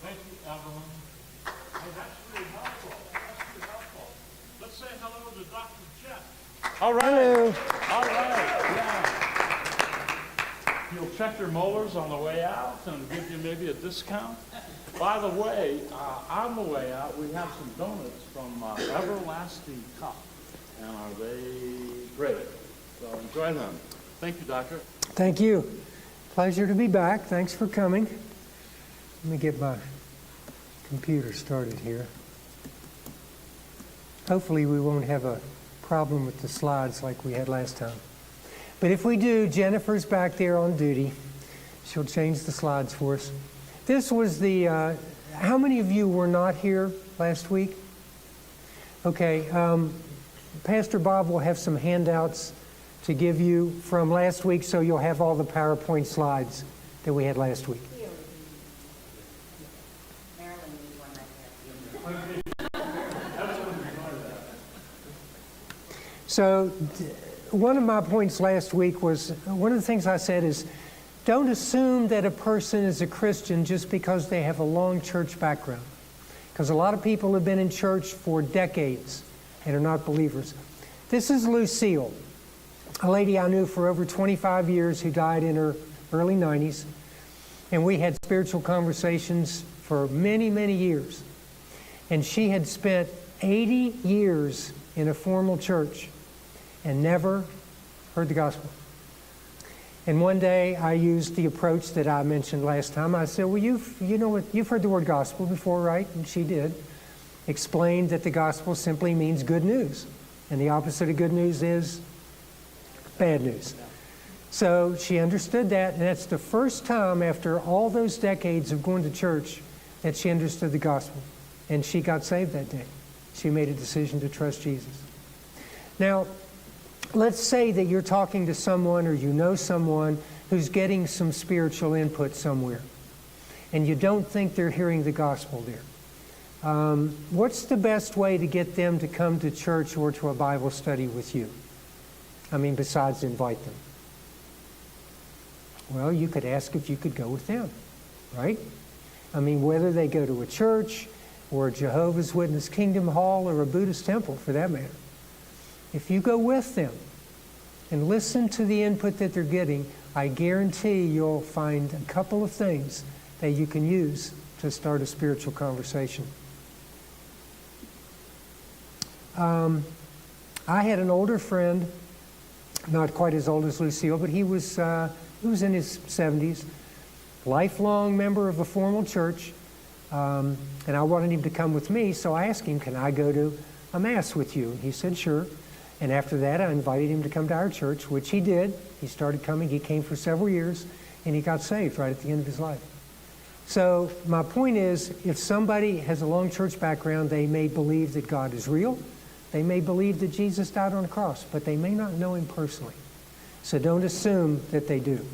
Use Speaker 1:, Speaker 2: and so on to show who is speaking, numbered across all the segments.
Speaker 1: Thank you, Evelyn. Hey, that's really helpful. That's really helpful. Let's say hello to Dr. Jeff. All right.
Speaker 2: Hello.
Speaker 1: All right. Yeah. You'll check your molars on the way out and give you maybe a discount. By the way, on the way out, we have some donuts from Everlasting Cup. And are they great? So enjoy them. Thank you, Doctor.
Speaker 2: Thank you. Pleasure to be back. Thanks for coming. Let me get my computer started here. Hopefully we won't have a problem with the slides like we had last time. But if we do, Jennifer's back there on duty. She'll change the slides for us. This was the, how many of you were not here last week? Okay, Pastor Bob will have some handouts to give you from last week, so you'll have all the PowerPoint slides that we had last week. So one of my points last week was, one of the things I said is, don't assume that a person is a Christian just because they have a long church background. Because a lot of people have been in church for decades and are not believers. This is Lucille, a lady I knew for over 25 years who died in her early 90s. And we had spiritual conversations for many, many years. And she had spent 80 years in a formal church and never heard the gospel. And one day I used the approach that I mentioned last time. I said, well, you've heard the word gospel before, right? And she did. Explained that the gospel simply means good news. And the opposite of good news is bad news. So she understood that, and that's the first time after all those decades of going to church that she understood the gospel. And she got saved that day. She made a decision to trust Jesus. Now, let's say that you're talking to someone or you know someone who's getting some spiritual input somewhere, and you don't think they're hearing the gospel there. What's the best way to get them to come to church or to a Bible study with you? I mean, besides invite them. Well, you could ask if you could go with them, right? I mean, whether they go to a church or a Jehovah's Witness Kingdom Hall or a Buddhist temple, for that matter. If you go with them and listen to the input that they're getting, I guarantee you'll find a couple of things that you can use to start a spiritual conversation. I had an older friend, not quite as old as Lucille, but he was in his 70s, lifelong member of a formal church, and I wanted him to come with me, so I asked him, can I go to a Mass with you? And he said, sure. And after that, I invited him to come to our church, which he did. He started coming. He came for several years, and he got saved right at the end of his life. So my point is, if somebody has a long church background, they may believe that God is real. They may believe that Jesus died on the cross, but they may not know him personally. So don't assume that they do.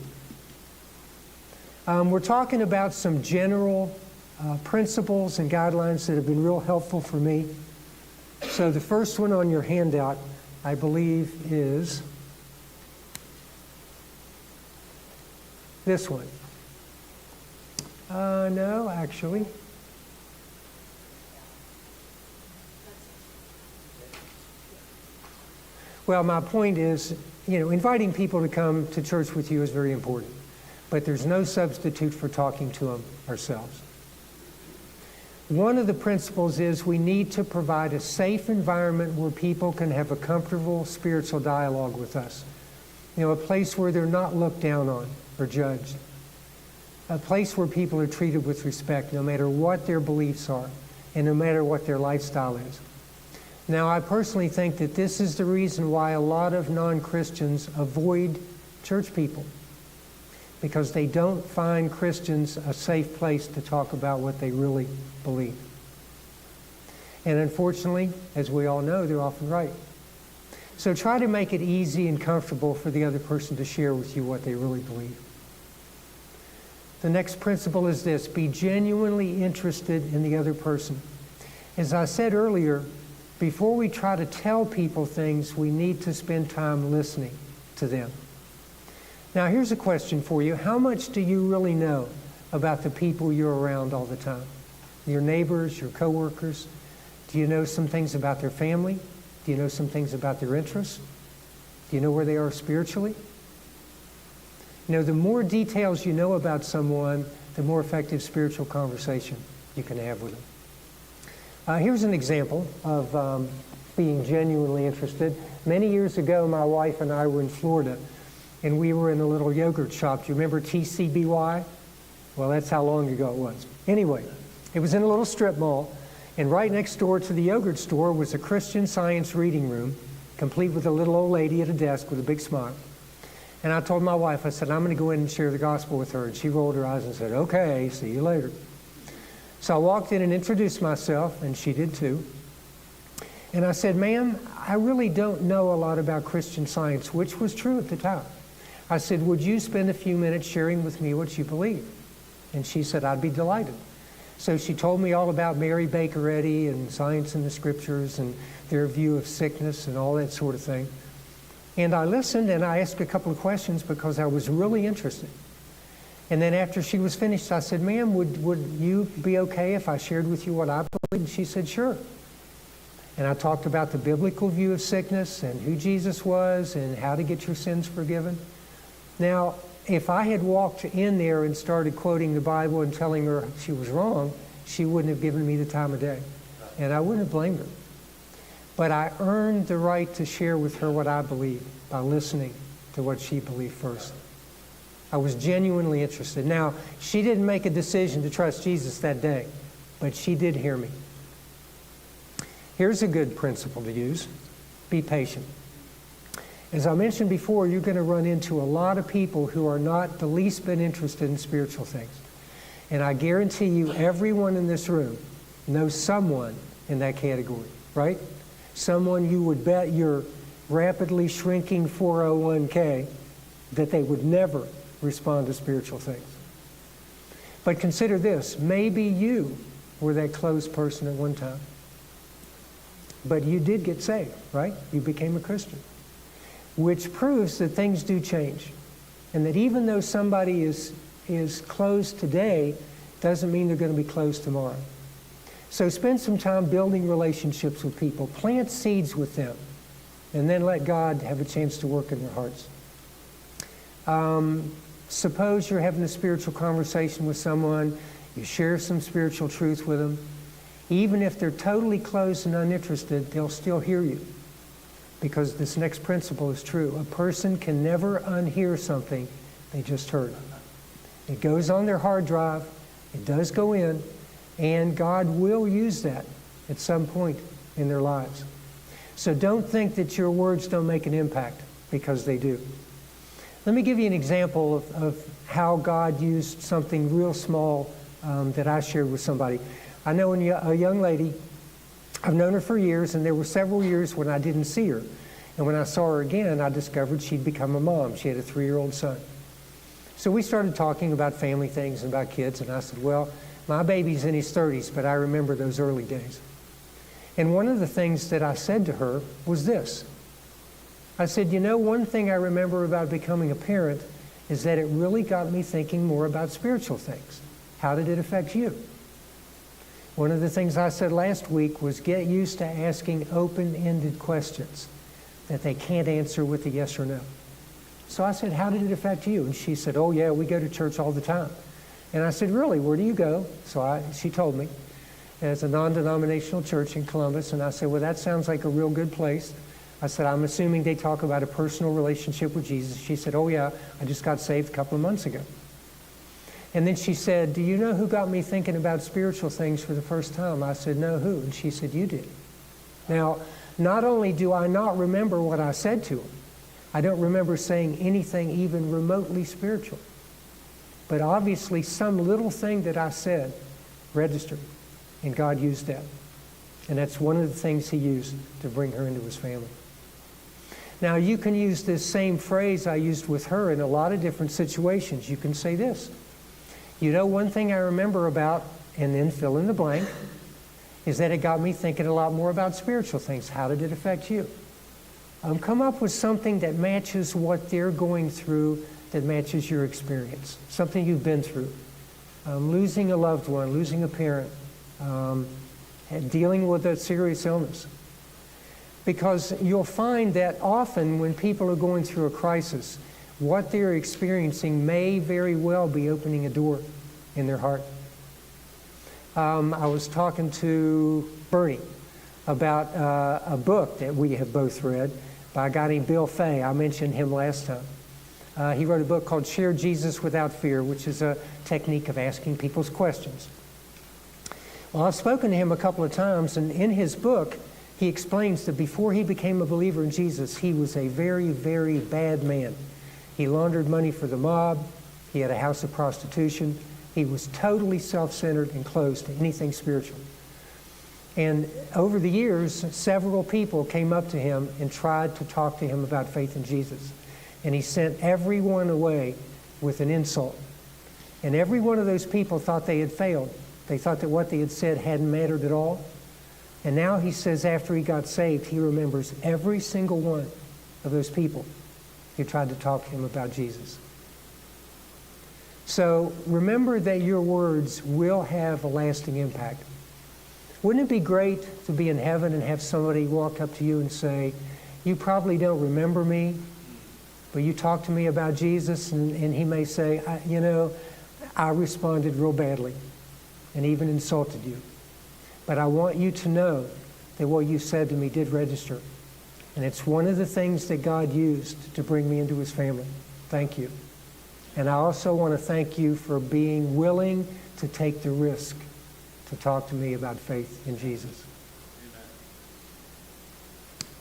Speaker 2: We're talking about some general principles and guidelines that have been real helpful for me. So the first one on your handout, I believe, is this one. No, actually. Well, my point is, inviting people to come to church with you is very important. But there's no substitute for talking to them ourselves. One of the principles is we need to provide a safe environment where people can have a comfortable spiritual dialogue with us. A place where they're not looked down on or judged. A place where people are treated with respect, no matter what their beliefs are and no matter what their lifestyle is. Now, I personally think that this is the reason why a lot of non-Christians avoid church people, because they don't find Christians a safe place to talk about what they really believe. And unfortunately, as we all know, they're often right. So try to make it easy and comfortable for the other person to share with you what they really believe. The next principle is this: be genuinely interested in the other person. As I said earlier, before we try to tell people things, we need to spend time listening to them. Now, here's a question for you. How much do you really know about the people you're around all the time? your neighbors, your coworkers? Do you know some things about their family? Do you know some things about their interests? Do you know where they are spiritually? You know, the more details you know about someone, the more effective spiritual conversation you can have with them. Here's an example of being genuinely interested. Many years ago, my wife and I were in Florida, and we were in a little yogurt shop. Do you remember TCBY? Well, that's how long ago it was. Anyway, it was in a little strip mall, and right next door to the yogurt store was a Christian Science reading room, complete with a little old lady at a desk with a big smile. And I told my wife, I said, I'm going to go in and share the gospel with her. And she rolled her eyes and said, okay, see you later. So I walked in and introduced myself, and she did too. And I said, ma'am, I really don't know a lot about Christian Science, which was true at the time. I said, would you spend a few minutes sharing with me what you believe? And she said, I'd be delighted. So she told me all about Mary Baker Eddy and science in the scriptures and their view of sickness and all that sort of thing. And I listened and I asked a couple of questions because I was really interested. And then after she was finished, I said, ma'am, would you be okay if I shared with you what I believe? And she said, sure. And I talked about the biblical view of sickness and who Jesus was and how to get your sins forgiven. Now, if I had walked in there and started quoting the Bible and telling her she was wrong, she wouldn't have given me the time of day. And I wouldn't have blamed her. But I earned the right to share with her what I believe by listening to what she believed first. I was genuinely interested. Now, she didn't make a decision to trust Jesus that day, but she did hear me. Here's a good principle to use. Be patient. As I mentioned before, you're going to run into a lot of people who are not the least bit interested in spiritual things. And I guarantee you, everyone in this room knows someone in that category, right? Someone you would bet your rapidly shrinking 401k that they would never respond to spiritual things. But consider this, maybe you were that closed person at one time. But you did get saved, right? You became a Christian. Which proves that things do change. And that even though somebody is closed today, doesn't mean they're going to be closed tomorrow. So spend some time building relationships with people. Plant seeds with them. And then let God have a chance to work in their hearts. Suppose you're having a spiritual conversation with someone. You share some spiritual truth with them. Even if they're totally closed and uninterested, they'll still hear you. Because this next principle is true. A person can never unhear something they just heard. It goes on their hard drive. It does go in. And God will use that at some point in their lives. So don't think that your words don't make an impact, because they do. Let me give you an example of how God used something real small that I shared with somebody. I know a young lady, I've known her for years, and there were several years when I didn't see her. And when I saw her again, I discovered she'd become a mom. She had a 3-year-old son. So we started talking about family things and about kids, and I said, well, my baby's in his 30s, but I remember those early days. And one of the things that I said to her was this. I said, you know, one thing I remember about becoming a parent is that it really got me thinking more about spiritual things. How did it affect you? One of the things I said last week was get used to asking open-ended questions that they can't answer with a yes or no. So I said, how did it affect you? And she said, oh yeah, we go to church all the time. And I said, really, where do you go? So she told me. And it's a non-denominational church in Columbus. And I said, well, that sounds like a real good place. I said, I'm assuming they talk about a personal relationship with Jesus. She said, oh yeah, I just got saved a couple of months ago. And then she said, do you know who got me thinking about spiritual things for the first time? I said, no, who? And she said, you did. Now, not only do I not remember what I said to her, I don't remember saying anything even remotely spiritual. But obviously some little thing that I said registered, and God used that. And that's one of the things He used to bring her into His family. Now, you can use this same phrase I used with her in a lot of different situations. You can say this. You know, one thing I remember about, and then fill in the blank, is that it got me thinking a lot more about spiritual things. How did it affect you? Come up with something that matches what they're going through, that matches your experience. Something you've been through. Losing a loved one, losing a parent, dealing with a serious illness. Because you'll find that often when people are going through a crisis, what they're experiencing may very well be opening a door in their heart. I was talking to Bernie about a book that we have both read by a guy named Bill Fay. I mentioned him last time. He wrote a book called Share Jesus Without Fear, which is a technique of asking people's questions. Well, I've spoken to him a couple of times, and in his book, he explains that before he became a believer in Jesus, he was a very, very bad man. He laundered money for the mob. He had a house of prostitution. He was totally self-centered and closed to anything spiritual. And over the years, several people came up to him and tried to talk to him about faith in Jesus. And he sent everyone away with an insult. And every one of those people thought they had failed. They thought that what they had said hadn't mattered at all. And now he says after he got saved, he remembers every single one of those people who tried to talk to him about Jesus. So remember that your words will have a lasting impact. Wouldn't it be great to be in heaven and have somebody walk up to you and say, you probably don't remember me, but you talked to me about Jesus, and he may say, I responded real badly and even insulted you. But I want you to know that what you said to me did register. And it's one of the things that God used to bring me into his family. Thank you. And I also want to thank you for being willing to take the risk to talk to me about faith in Jesus. Amen.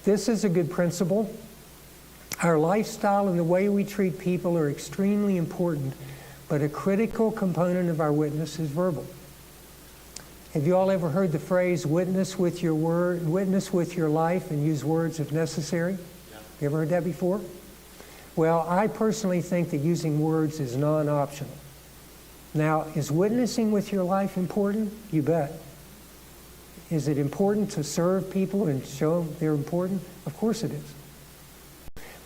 Speaker 2: This is a good principle. Our lifestyle and the way we treat people are extremely important, but a critical component of our witness is verbal. Have you all ever heard the phrase, witness with your word, witness with your life, and use words if necessary? Yeah. You ever heard that before? Well, I personally think that using words is non-optional. Now, is witnessing with your life important? You bet. Is it important to serve people and show them they're important? Of course it is.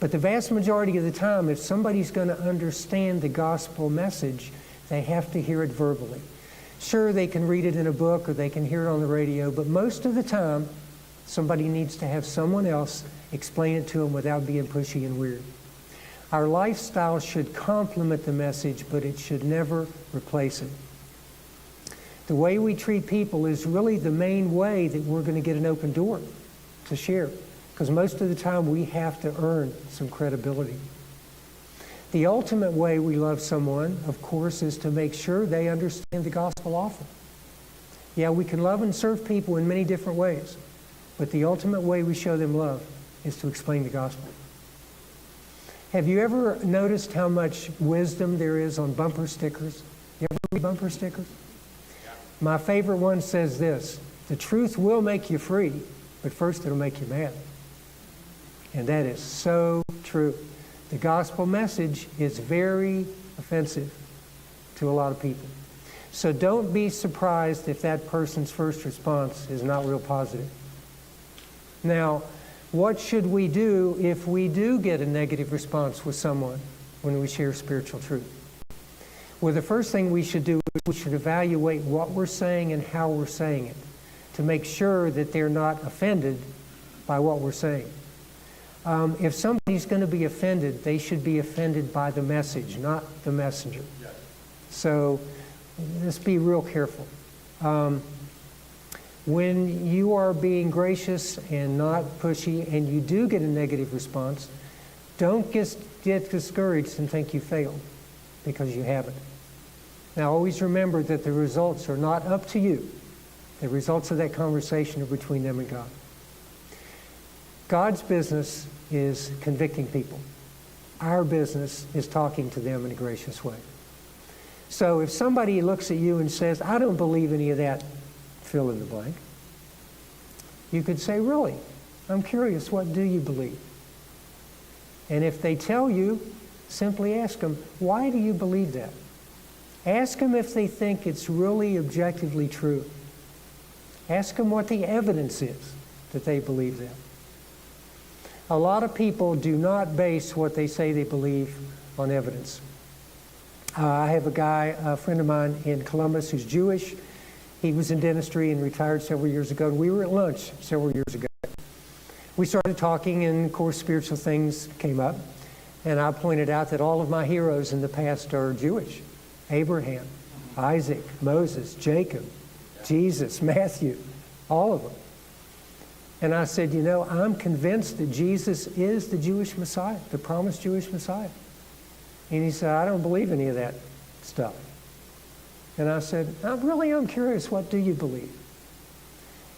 Speaker 2: But the vast majority of the time, if somebody's going to understand the gospel message, they have to hear it verbally. Sure, they can read it in a book or they can hear it on the radio, but most of the time, somebody needs to have someone else explain it to them without being pushy and weird. Our lifestyle should complement the message, but it should never replace it. The way we treat people is really the main way that we're going to get an open door to share, because most of the time we have to earn some credibility. The ultimate way we love someone, of course, is to make sure they understand the gospel offer. Yeah, we can love and serve people in many different ways, but the ultimate way we show them love is to explain the gospel. Have you ever noticed how much wisdom there is on bumper stickers? You ever read bumper stickers? Yeah. My favorite one says this: the truth will make you free, but first it'll make you mad. And that is so true. The gospel message is very offensive to a lot of people. So don't be surprised if that person's first response is not real positive. Now, what should we do if we do get a negative response with someone when we share spiritual truth? Well, the first thing we should do is we should evaluate what we're saying and how we're saying it to make sure that they're not offended by what we're saying. If somebody's going to be offended, they should be offended by the message, not the messenger. Yes. So let's be real careful. When you are being gracious and not pushy and you do get a negative response, don't get discouraged and think you failed, because you haven't. Now always remember that the results are not up to you. The results of that conversation are between them and God. God's business is convicting people. Our business is talking to them in a gracious way. So if somebody looks at you and says, I don't believe any of that, fill in the blank, you could say, really? I'm curious, what do you believe? And if they tell you, simply ask them, why do you believe that? Ask them if they think it's really objectively true. Ask them what the evidence is that they believe that. A lot of people do not base what they say they believe on evidence. I have a friend of mine in Columbus who's Jewish, He was in dentistry and retired several years ago, and we were at lunch several years ago. We started talking, and of course spiritual things came up, and I pointed out that all of my heroes in the past are Jewish. Abraham, Isaac, Moses, Jacob, Jesus, Matthew, all of them. And I said, you know, I'm convinced that Jesus is the Jewish Messiah, the promised Jewish Messiah. And he said, I don't believe any of that stuff. And I said, I'm curious, what do you believe?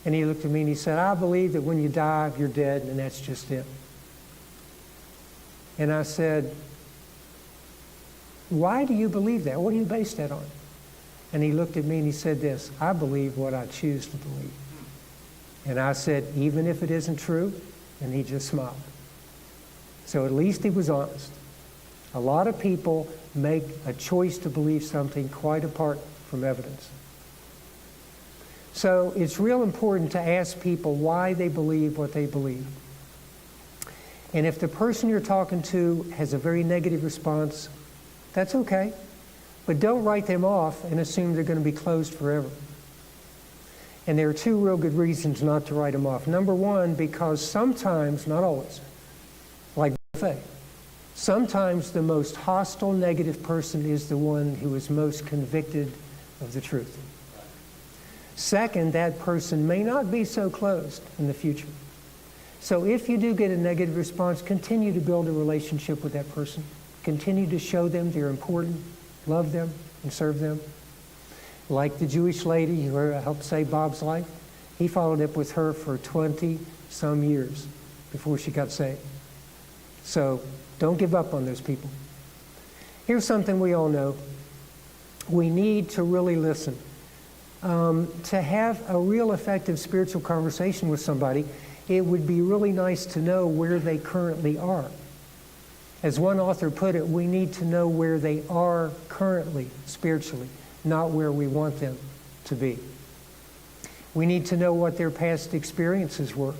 Speaker 2: And he looked at me and he said, I believe that when you die, you're dead, and that's just it. And I said, why do you believe that? What do you base that on? And he looked at me and he said this, I believe what I choose to believe. And I said, even if it isn't true? And he just smiled. So at least he was honest. A lot of people make a choice to believe something quite apart from evidence. So it's real important to ask people why they believe what they believe. And if the person you're talking to has a very negative response, that's okay. But don't write them off and assume they're going to be closed forever. And there are two real good reasons not to write them off. Number one, because sometimes, not always, like faith, sometimes the most hostile, negative person is the one who is most convicted of the truth. Second, that person may not be so closed in the future. So if you do get a negative response, continue to build a relationship with that person. Continue to show them they're important, love them, and serve them. Like the Jewish lady who helped save Bob's life, he followed up with her for 20-some years before she got saved. So don't give up on those people. Here's something we all know. We need to really listen. To have a real effective spiritual conversation with somebody, it would be really nice to know where they currently are. As one author put it, we need to know where they are currently spiritually, not where we want them to be. We need to know what their past experiences were.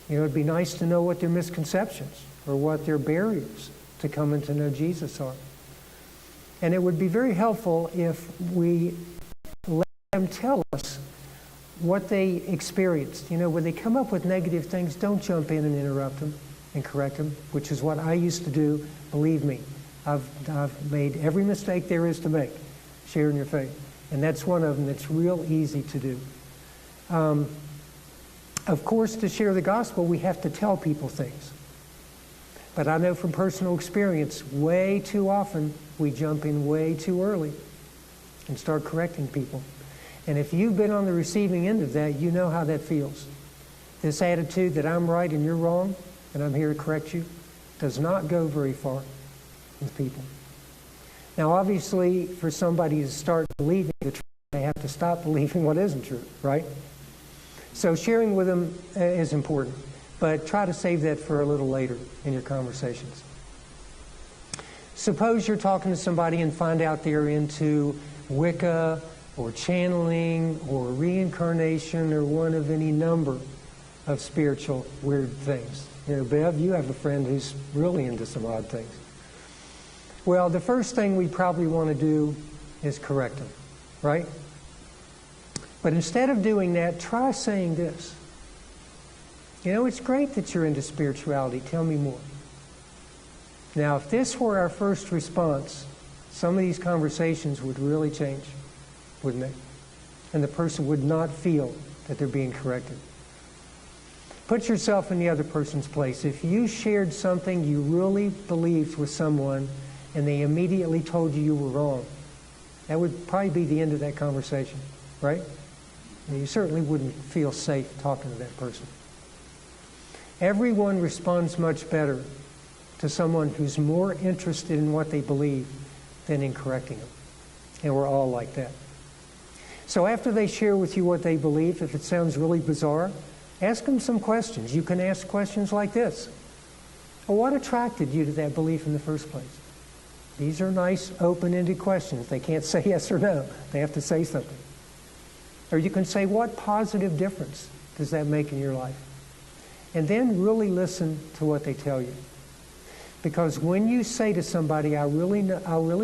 Speaker 2: You know, it'd be nice to know what their misconceptions or what their barriers to coming to know Jesus are. And it would be very helpful if we let them tell us what they experienced. You know, when they come up with negative things, don't jump in and interrupt them and correct them, which is what I used to do. Believe me, I've made every mistake there is to make, sharing your faith. And that's one of them that's real easy to do. Of course, to share the gospel, we have to tell people things. But I know from personal experience, way too often, we jump in way too early and start correcting people. And if you've been on the receiving end of that, you know how that feels. This attitude that I'm right and you're wrong, and I'm here to correct you, does not go very far with people. Now, obviously, for somebody to start believing the truth, they have to stop believing what isn't true, right? So sharing with them is important, but try to save that for a little later in your conversations. Suppose you're talking to somebody and find out they're into Wicca or channeling or reincarnation or one of any number of spiritual weird things. You know, Bev, you have a friend who's really into some odd things. Well, the first thing we probably want to do is correct them, right? But instead of doing that, try saying this. You know, it's great that you're into spirituality. Tell me more. Now, if this were our first response, some of these conversations would really change, wouldn't they? And the person would not feel that they're being corrected. Put yourself in the other person's place. If you shared something you really believed with someone and they immediately told you were wrong, that would probably be the end of that conversation, right? And you certainly wouldn't feel safe talking to that person. Everyone responds much better to someone who's more interested in what they believe than in correcting them. And we're all like that. So after they share with you what they believe, if it sounds really bizarre, ask them some questions. You can ask questions like this. Well, what attracted you to that belief in the first place? These are nice, open-ended questions. They can't say yes or no. They have to say something. Or you can say, what positive difference does that make in your life? And then really listen to what they tell you. Because when you say to somebody, I really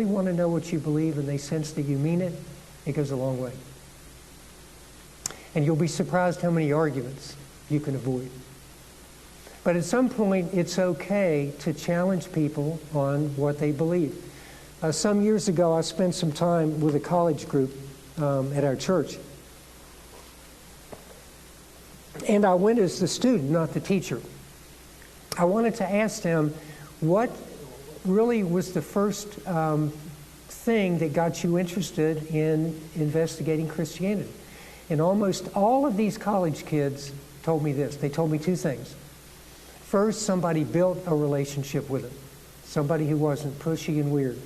Speaker 2: want to know what you believe, and they sense that you mean it, it goes a long way. And you'll be surprised how many arguments you can avoid. But at some point, it's okay to challenge people on what they believe. Some years ago, I spent some time with a college group at our church. And I went as the student, not the teacher. I wanted to ask them, what really was the first thing that got you interested in investigating Christianity? And almost all of these college kids told me this. They told me two things. First, somebody built a relationship with them, somebody who wasn't pushy and weird.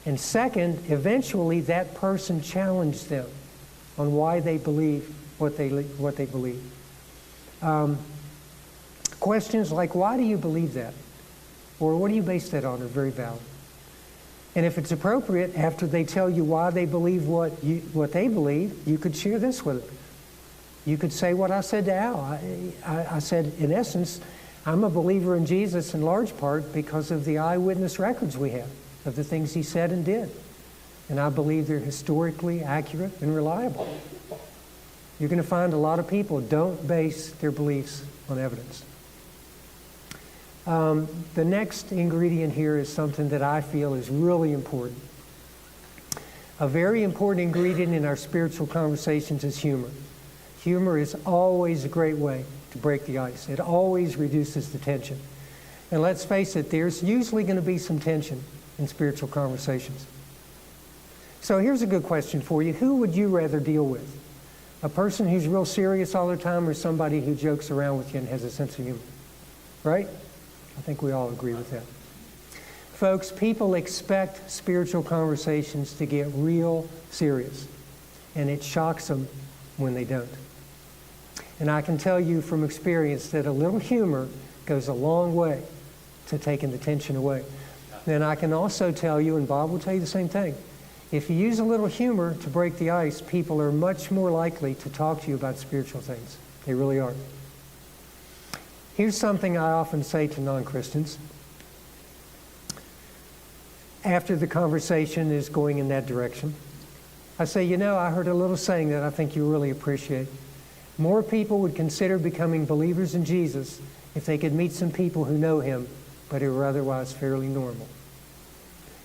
Speaker 2: And second, eventually that person challenged them on why they believe what they believe. Questions like, why do you believe that? Or what do you base that on are very valid. And if it's appropriate, after they tell you why they believe what they believe, you could share this with them. You could say what I said to Al. I said, in essence, I'm a believer in Jesus in large part because of the eyewitness records we have of the things he said and did. And I believe they're historically accurate and reliable. You're going to find a lot of people don't base their beliefs on evidence. The next ingredient here is something that I feel is really important. A very important ingredient in our spiritual conversations is humor. Humor is always a great way to break the ice. It always reduces the tension. And let's face it, there's usually going to be some tension in spiritual conversations. So here's a good question for you. Who would you rather deal with? A person who's real serious all the time, or somebody who jokes around with you and has a sense of humor? Right? I think we all agree with that. Folks, people expect spiritual conversations to get real serious, and it shocks them when they don't. And I can tell you from experience that a little humor goes a long way to taking the tension away. Then I can also tell you, and Bob will tell you the same thing, if you use a little humor to break the ice, people are much more likely to talk to you about spiritual things. They really are. Here's something I often say to non-Christians after the conversation is going in that direction. I say, I heard a little saying that I think you really appreciate. More people would consider becoming believers in Jesus if they could meet some people who know him, but who are otherwise fairly normal.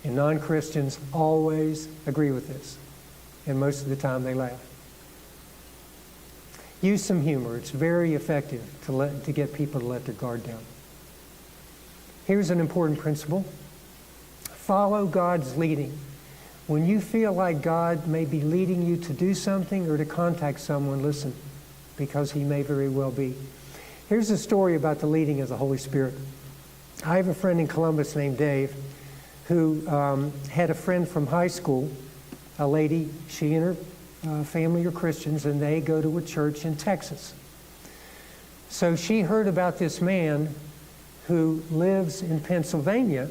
Speaker 2: And non-Christians always agree with this, and most of the time they laugh. Use some humor. It's very effective to get people to let their guard down. Here's an important principle. Follow God's leading. When you feel like God may be leading you to do something or to contact someone, listen, because he may very well be. Here's a story about the leading of the Holy Spirit. I have a friend in Columbus named Dave who had a friend from high school, a lady. She and her family are Christians, and they go to a church in Texas. So she heard about this man who lives in Pennsylvania.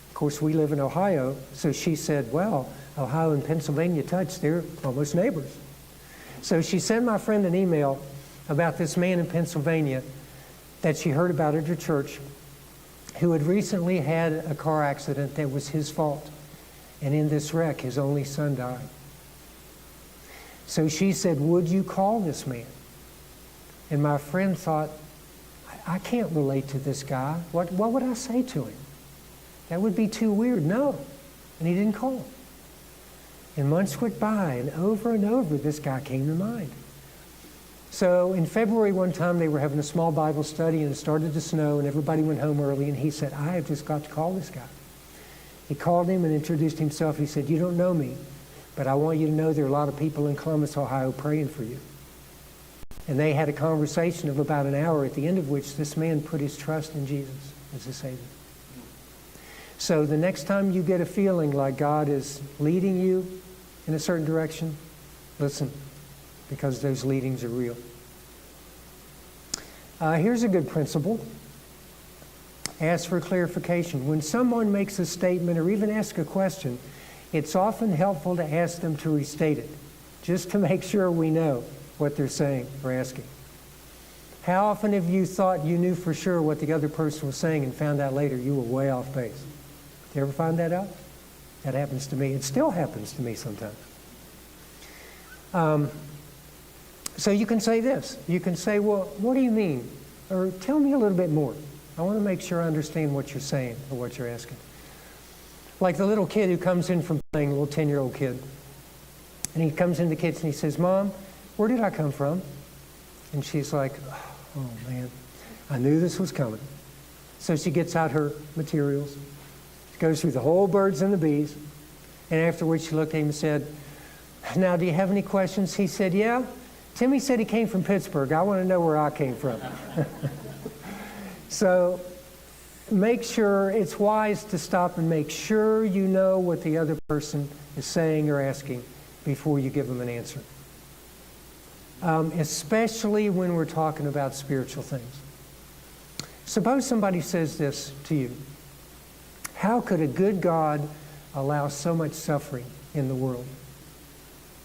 Speaker 2: Of course, we live in Ohio, so she said, well, Ohio and Pennsylvania touch, they're almost neighbors. So she sent my friend an email about this man in Pennsylvania that she heard about at her church who had recently had a car accident that was his fault. And in this wreck, his only son died. So she said, would you call this man? And my friend thought, I can't relate to this guy. What would I say to him? That would be too weird. No. And he didn't call. And months went by, and over this guy came to mind. So in February one time, they were having a small Bible study, and it started to snow, and everybody went home early, and he said, I have just got to call this guy. He called him and introduced himself. He said, you don't know me, but I want you to know there are a lot of people in Columbus, Ohio, praying for you. And they had a conversation of about an hour, at the end of which this man put his trust in Jesus as a Savior. So the next time you get a feeling like God is leading you in a certain direction, listen, because those leadings are real. Here's a good principle. Ask for clarification. When someone makes a statement or even asks a question, it's often helpful to ask them to restate it, just to make sure we know what they're saying or asking. How often have you thought you knew for sure what the other person was saying and found out later you were way off base? Do you ever find that out? That happens to me. It still happens to me sometimes. So you can say this. You can say, well, what do you mean? Or tell me a little bit more. I want to make sure I understand what you're saying or what you're asking. Like the little kid who comes in from playing, a little 10-year-old kid. And he comes in the kitchen and he says, Mom, where did I come from? And she's like, oh man, I knew this was coming. So she gets out her materials. She goes through the whole birds and the bees. And afterwards she looked at him and said, now do you have any questions? He said, yeah. Timmy said he came from Pittsburgh. I want to know where I came from. So make sure, it's wise to stop and make sure you know what the other person is saying or asking before you give them an answer. Especially when we're talking about spiritual things. Suppose somebody says this to you. How could a good God allow so much suffering in the world?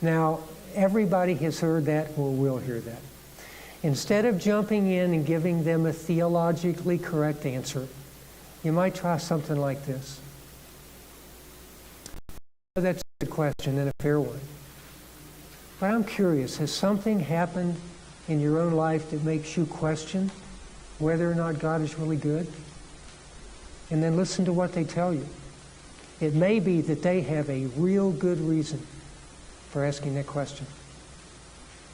Speaker 2: Now, everybody has heard that or will hear that. Instead of jumping in and giving them a theologically correct answer, you might try something like this. That's a good question and a fair one. But I'm curious, has something happened in your own life that makes you question whether or not God is really good? And then listen to what they tell you. It may be that they have a real good reason for asking that question.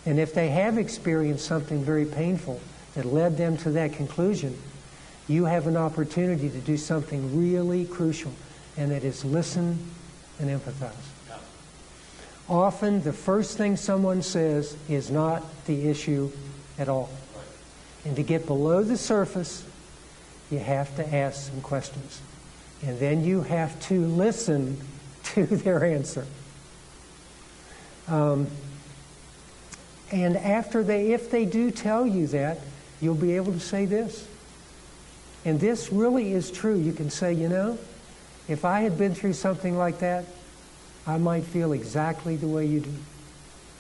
Speaker 2: And if they have experienced something very painful that led them to that conclusion, you have an opportunity to do something really crucial, and that is listen and empathize. Yeah. Often the first thing someone says is not the issue at all. Right. And to get below the surface, you have to ask some questions. And then you have to listen to their answer. And if they do tell you that, you'll be able to say this. And this really is true. You can say, you know, if I had been through something like that, I might feel exactly the way you do.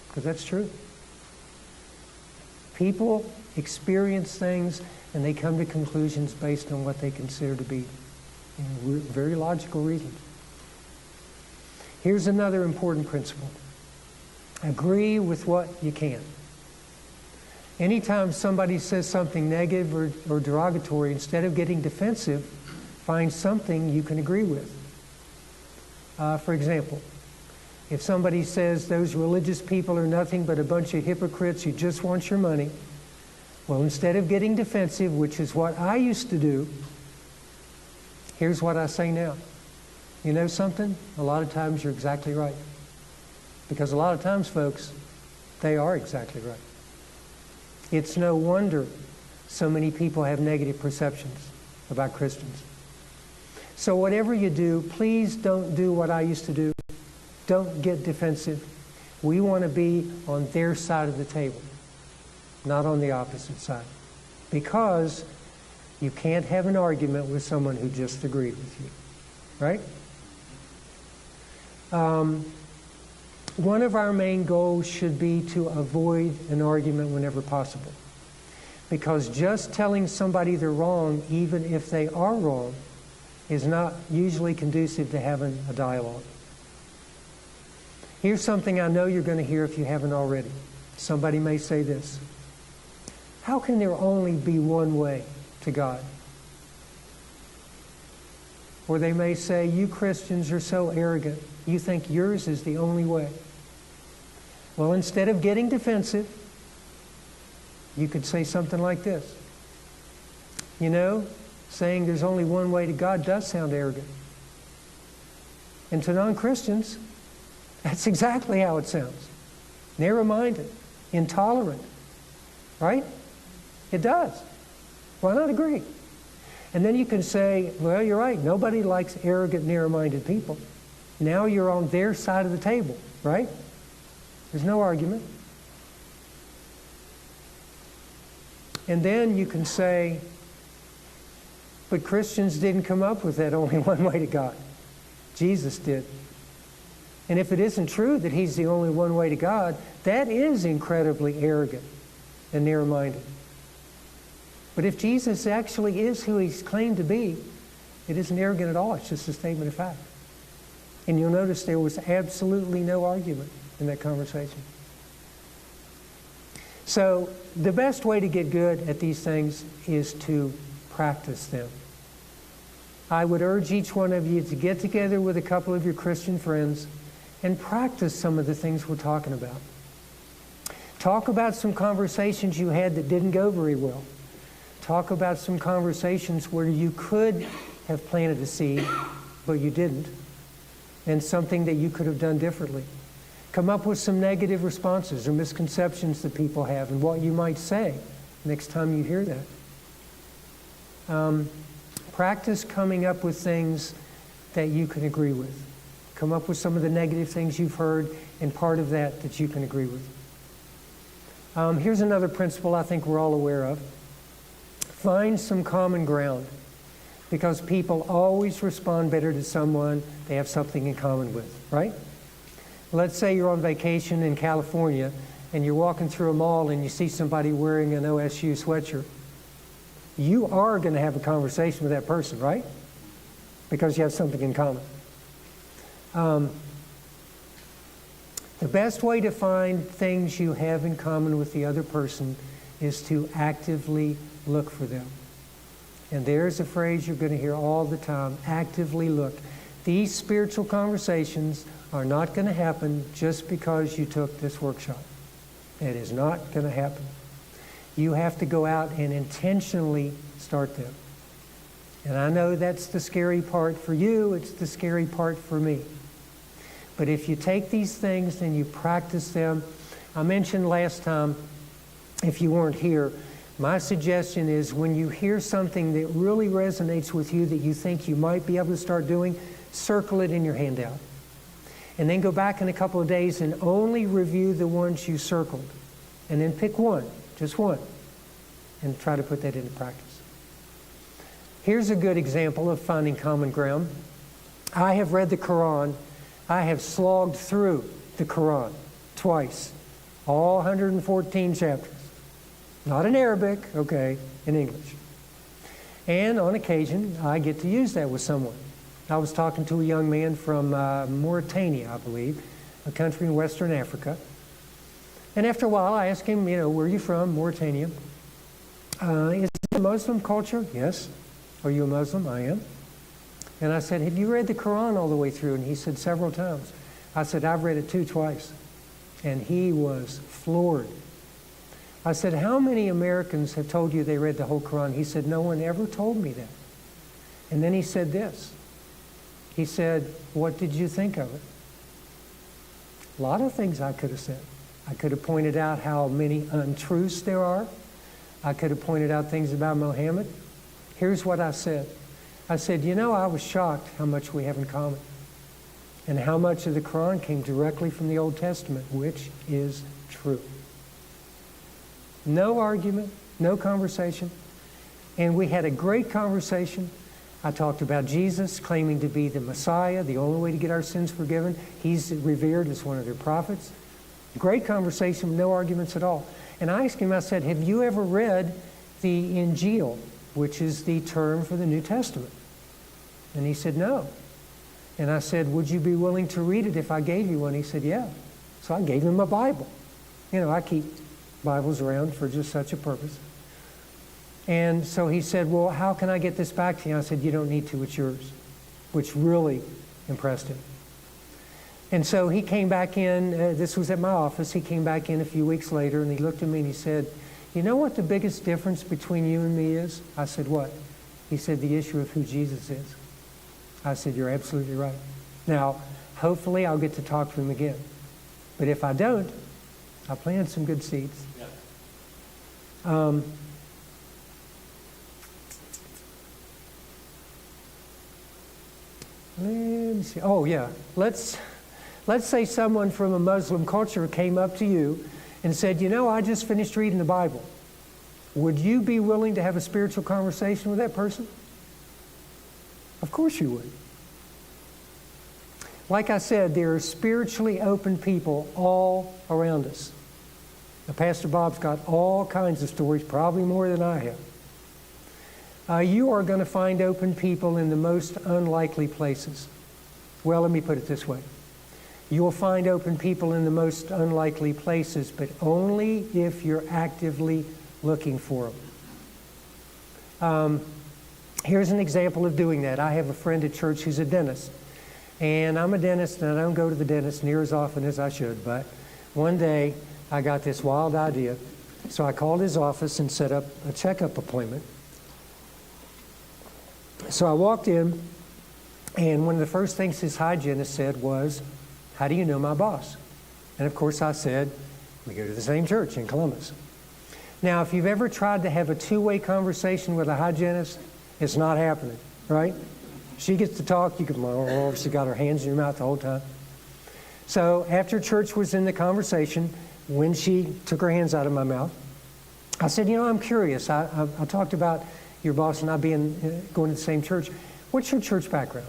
Speaker 2: Because that's true. People experience things and they come to conclusions based on what they consider to be very logical reasons. Here's another important principle. Agree with what you can. Anytime somebody says something negative or derogatory, instead of getting defensive, find something you can agree with. For example, if somebody says those religious people are nothing but a bunch of hypocrites who just want your money, well, instead of getting defensive, which is what I used to do, here's what I say now. You know something? A lot of times you're exactly right. Because a lot of times, folks, they are exactly right. It's no wonder so many people have negative perceptions about Christians. So whatever you do, please don't do what I used to do. Don't get defensive. We want to be on their side of the table, not on the opposite side. Because you can't have an argument with someone who just agreed with you. Right? One of our main goals should be to avoid an argument whenever possible. Because just telling somebody they're wrong, even if they are wrong, is not usually conducive to having a dialogue. Here's something I know you're going to hear if you haven't already. Somebody may say this. How can there only be one way to God? Or they may say, you Christians are so arrogant. You think yours is the only way. Well, instead of getting defensive, you could say something like this. You know, saying there's only one way to God does sound arrogant. And to non-Christians, that's exactly how it sounds. Narrow-minded, intolerant, right? It does. Why not agree? And then you can say, well, you're right. Nobody likes arrogant, narrow-minded people. Now you're on their side of the table, right? There's no argument. And then you can say, but Christians didn't come up with that only one way to God. Jesus did. And if it isn't true that He's the only one way to God, that is incredibly arrogant and narrow-minded. But if Jesus actually is who He's claimed to be, it isn't arrogant at all. It's just a statement of fact. And you'll notice there was absolutely no argument in that conversation. So the best way to get good at these things is to practice them. I would urge each one of you to get together with a couple of your Christian friends and practice some of the things we're talking about. Talk about some conversations you had that didn't go very well. Talk about some conversations where you could have planted a seed, but you didn't, and something that you could have done differently. Come up with some negative responses or misconceptions that people have and what you might say next time you hear that. Practice coming up with things that you can agree with. Come up with some of the negative things you've heard and part of that you can agree with. Here's another principle I think we're all aware of. Find some common ground, because people always respond better to someone they have something in common with, right? Let's say you're on vacation in California and you're walking through a mall and you see somebody wearing an OSU sweatshirt. You are going to have a conversation with that person, right? Because you have something in common. The best way to find things you have in common with the other person is to actively look for them. And there's a phrase you're going to hear all the time, actively look. These spiritual conversations are not going to happen just because you took this workshop. It is not going to happen. You have to go out and intentionally start them. And I know that's the scary part for you. It's the scary part for me. But if you take these things and you practice them, I mentioned last time, if you weren't here, my suggestion is when you hear something that really resonates with you that you think you might be able to start doing, circle it in your handout. And then go back in a couple of days and only review the ones you circled. And then pick one, just one, and try to put that into practice. Here's a good example of finding common ground. I have read the Quran. I have slogged through the Quran twice, all 114 chapters. Not in Arabic, okay, in English. And on occasion, I get to use that with someone. I was talking to a young man from Mauritania, I believe, a country in Western Africa. And after a while, I asked him, where are you from? Mauritania. Is it a Muslim culture? Yes. Are you a Muslim? I am. And I said, have you read the Quran all the way through? And he said, several times. I said, I've read it twice. And he was floored. I said, how many Americans have told you they read the whole Quran? He said, no one ever told me that. And then he said this. He said, what did you think of it? A lot of things I could have said. I could have pointed out how many untruths there are. I could have pointed out things about Muhammad. Here's what I said. I said, I was shocked how much we have in common and how much of the Quran came directly from the Old Testament, which is true. No argument, no conversation. And we had a great conversation. I talked about Jesus claiming to be the Messiah, the only way to get our sins forgiven. He's revered as one of their prophets. Great conversation, no arguments at all. And I asked him, I said, have you ever read the Injil, which is the term for the New Testament? And he said, no. And I said, would you be willing to read it if I gave you one? He said, yeah. So I gave him a Bible. I keep Bibles around for just such a purpose. And so he said, well, how can I get this back to you? I said, you don't need to, it's yours, which really impressed him. And so he came back in, this was at my office, he came back in a few weeks later and he looked at me and he said, you know what the biggest difference between you and me is? I said, what? He said, the issue of who Jesus is. I said, you're absolutely right. Now, hopefully I'll get to talk to him again. But if I don't, I planted some good seeds. Yeah. Let me see. Oh, yeah. Let's say someone from a Muslim culture came up to you and said, I just finished reading the Bible. Would you be willing to have a spiritual conversation with that person? Of course you would. Like I said, there are spiritually open people all around us. Now, Pastor Bob's got all kinds of stories, probably more than I have. You are going to find open people in the most unlikely places. Well, let me put it this way. You'll find open people in the most unlikely places, but only if you're actively looking for them. Here's an example of doing that. I have a friend at church who's a dentist. And I'm a dentist, and I don't go to the dentist near as often as I should. But one day, I got this wild idea. So I called his office and set up a checkup appointment. So I walked in, and one of the first things his hygienist said was, "How do you know my boss?" And of course I said, "We go to the same church in Columbus." Now, if you've ever tried to have a two-way conversation with a hygienist, it's not happening, right? She gets to talk, you can, she got her hands in her mouth the whole time. So after church was in the conversation, when she took her hands out of my mouth, I said, I'm curious. I talked about your boss and I going to the same church. What's your church background?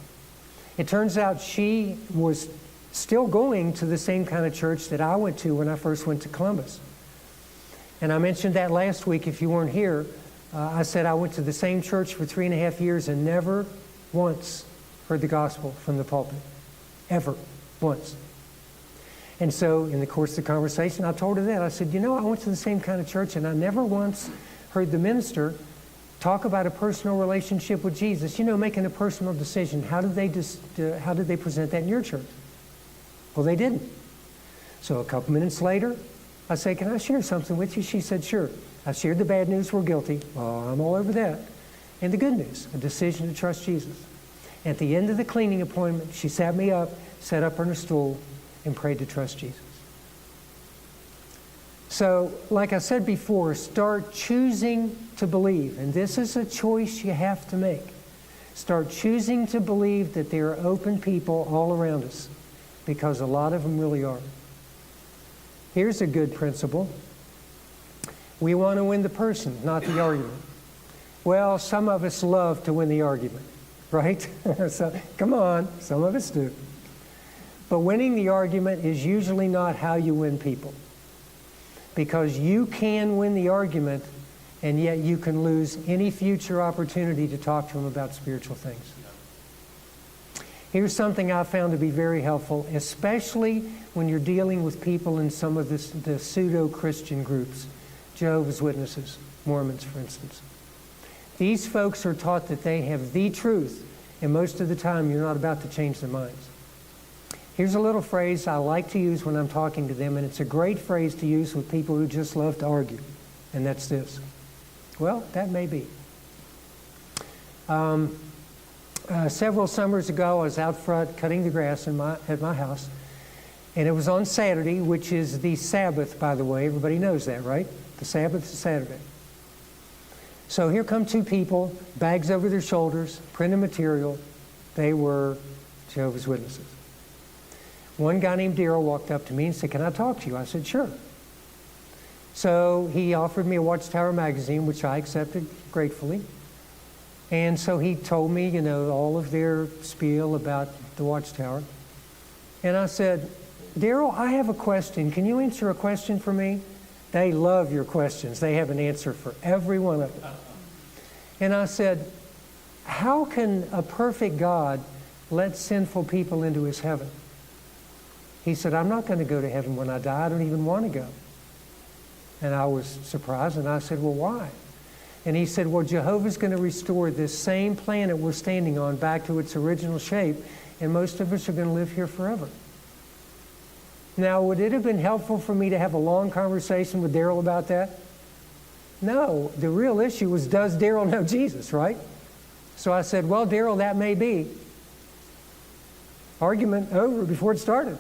Speaker 2: It turns out she was still going to the same kind of church that I went to when I first went to Columbus. And I mentioned that last week if you weren't here. I said I went to the same church for 3.5 years and never once heard the gospel from the pulpit. Ever. Once. And so in the course of the conversation, I told her that. I said, I went to the same kind of church and I never once heard the minister talk about a personal relationship with Jesus. Making a personal decision. How did they present that in your church? Well, they didn't. So a couple minutes later, I said, "Can I share something with you?" She said, "Sure." I shared the bad news, we're guilty. Well, I'm all over that. And the good news, a decision to trust Jesus. At the end of the cleaning appointment, she sat me up, sat up on her stool, and prayed to trust Jesus. So, like I said before, start choosing to believe. And this is a choice you have to make. Start choosing to believe that there are open people all around us, because a lot of them really are. Here's a good principle. We want to win the person, not the argument. Well, some of us love to win the argument, right? So, come on, some of us do. But winning the argument is usually not how you win people. Because you can win the argument, and yet you can lose any future opportunity to talk to them about spiritual things. Here's something I found to be very helpful, especially when you're dealing with people in some of the pseudo-Christian groups. Jehovah's Witnesses, Mormons, for instance. These folks are taught that they have the truth, and most of the time you're not about to change their minds. Here's a little phrase I like to use when I'm talking to them, and it's a great phrase to use with people who just love to argue, and that's this. Well, that may be. Several summers ago, I was out front cutting the grass at my house, and it was on Saturday, which is the Sabbath, by the way. Everybody knows that, right? The Sabbath is Saturday. So here come two people, bags over their shoulders, printed material. They were Jehovah's Witnesses. One guy named Daryl walked up to me and said, "Can I talk to you?" I said, "Sure." So he offered me a Watchtower magazine, which I accepted gratefully. And so he told me, all of their spiel about the Watchtower. And I said, "Daryl, I have a question. Can you answer a question for me?" They love your questions. They have an answer for every one of them. And I said, "How can a perfect God let sinful people into his heaven?" He said, "I'm not going to go to heaven when I die. I don't even want to go." And I was surprised, and I said, "Well, why?" And he said, "Well, Jehovah's going to restore this same planet we're standing on back to its original shape, and most of us are going to live here forever." Now, would it have been helpful for me to have a long conversation with Daryl about that? No. The real issue was, does Daryl know Jesus, right? So I said, "Well, Daryl, that may be." Argument over before it started.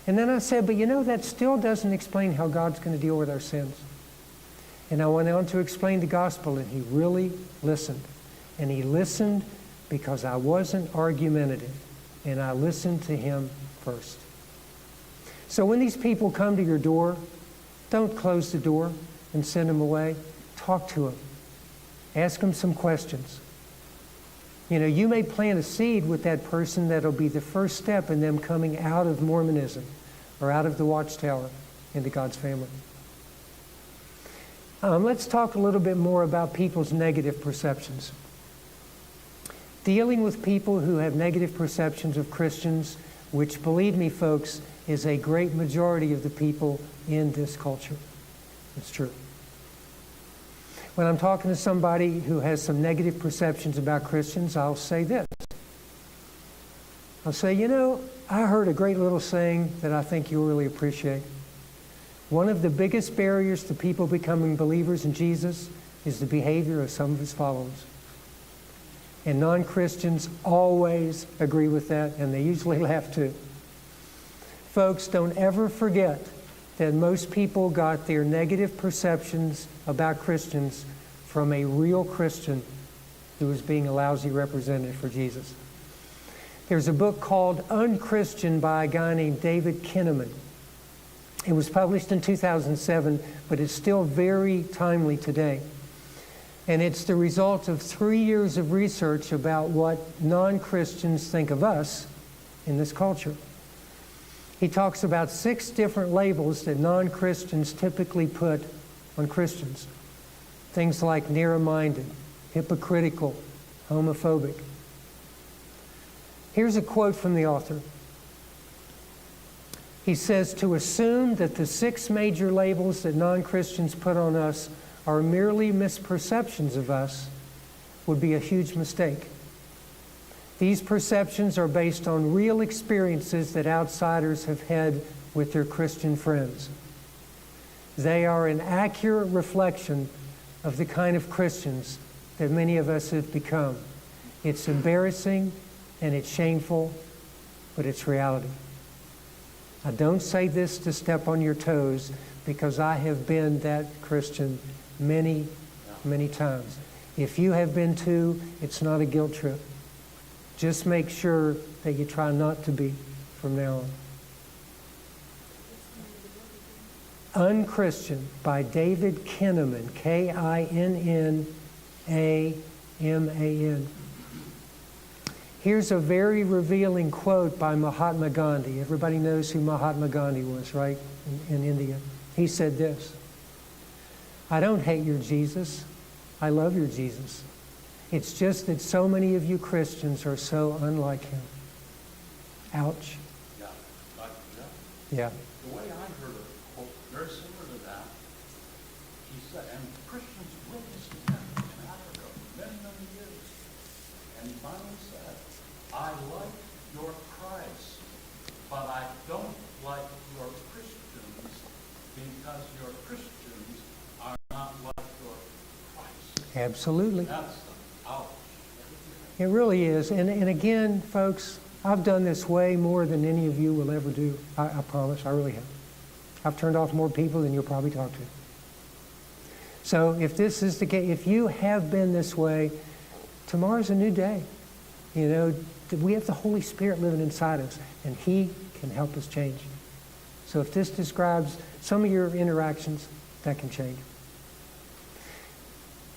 Speaker 2: And then I said, "But that still doesn't explain how God's going to deal with our sins." And I went on to explain the gospel, and he really listened. And he listened because I wasn't argumentative, and I listened to him first. So when these people come to your door, don't close the door and send them away. Talk to them. Ask them some questions. You may plant a seed with that person that'll be the first step in them coming out of Mormonism or out of the Watchtower into God's family. Let's talk a little bit more about people's negative perceptions. Dealing with people who have negative perceptions of Christians which, believe me, folks, is a great majority of the people in this culture. It's true. When I'm talking to somebody who has some negative perceptions about Christians, I'll say this. I'll say, you know, I heard a great little saying that I think you'll really appreciate. One of the biggest barriers to people becoming believers in Jesus is the behavior of some of his followers. And non-Christians always agree with that, and they usually laugh too. Folks, don't ever forget that most people got their negative perceptions about Christians from a real Christian who was being a lousy representative for Jesus. There's a book called Unchristian by a guy named David Kinnaman. It was published in 2007, but it's still very timely today. And it's the result of 3 years of research about what non-Christians think of us in this culture. He talks about 6 different labels that non-Christians typically put on Christians. Things like narrow-minded, hypocritical, homophobic. Here's a quote from the author. He says, to assume that the 6 major labels that non-Christians put on us are merely misperceptions of us would be a huge mistake. These perceptions are based on real experiences that outsiders have had with their Christian friends. They are an accurate reflection of the kind of Christians that many of us have become. It's embarrassing and it's shameful, but it's reality. I don't say this to step on your toes because I have been that Christian many, many times. If you have been too, it's not a guilt trip. Just make sure that you try not to be from now on. Unchristian by David Kinnaman, Kinnaman. Here's a very revealing quote by Mahatma Gandhi. Everybody knows who Mahatma Gandhi was, right, in India. He said this, I don't hate your Jesus. I love your Jesus. It's just that so many of you Christians are so unlike him. Ouch. Yeah.
Speaker 1: The way I heard it, quote, very similar to that, he said, and Christians witnessed him in Africa for many, many years. And he finally said, I like your Christ, but I don't like your Christians because your Christians are not like your Christ.
Speaker 2: Absolutely.
Speaker 1: That's the ouch.
Speaker 2: It really is. And again, folks, I've done this way more than any of you will ever do. I promise. I really have. I've turned off more people than you'll probably talk to. So if this is the case, if you have been this way, tomorrow's a new day. You know, we have the Holy Spirit living inside us, and he can help us change. So if this describes some of your interactions, that can change.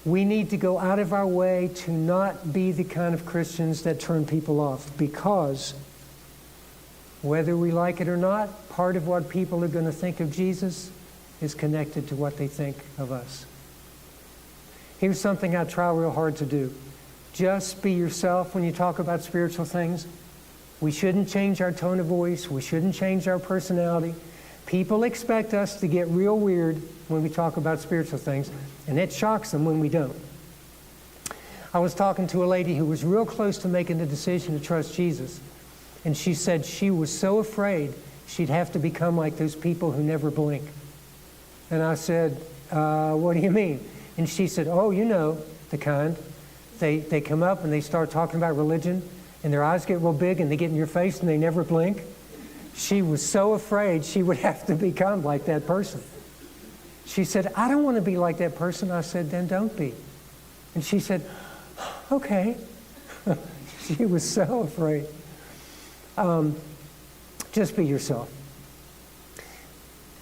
Speaker 2: We need to go out of our way to not be the kind of Christians that turn people off, because whether we like it or not, part of what people are going to think of Jesus is connected to what they think of us. Here's something I try real hard to do. Just be yourself when you talk about spiritual things. We shouldn't change our tone of voice. We shouldn't change our personality. People expect us to get real weird when we talk about spiritual things, and it shocks them when we don't. I was talking to a lady who was real close to making the decision to trust Jesus, and she said she was so afraid she'd have to become like those people who never blink. And I said, what do you mean? And she said, oh, you know, the kind. They come up and they start talking about religion, and their eyes get real big and they get in your face and they never blink. She was so afraid she would have to become like that person. She said, I don't want to be like that person. I said, then don't be. And she said, okay. She was so afraid. Just be yourself.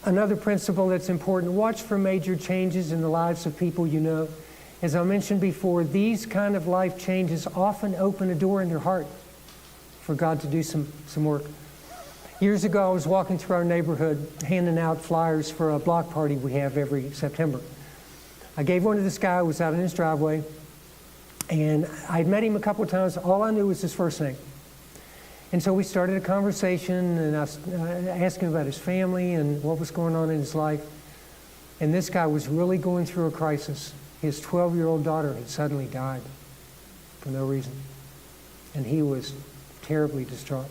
Speaker 2: Another principle that's important, watch for major changes in the lives of people you know. As I mentioned before, these kind of life changes often open a door in their heart for God to do some work. Years ago, I was walking through our neighborhood handing out flyers for a block party we have every September. I gave one to this guy who was out in his driveway, and I'd met him a couple of times. All I knew was his first name. And so we started a conversation, and I asked him about his family and what was going on in his life. And this guy was really going through a crisis. His 12-year-old daughter had suddenly died for no reason. And he was terribly distraught.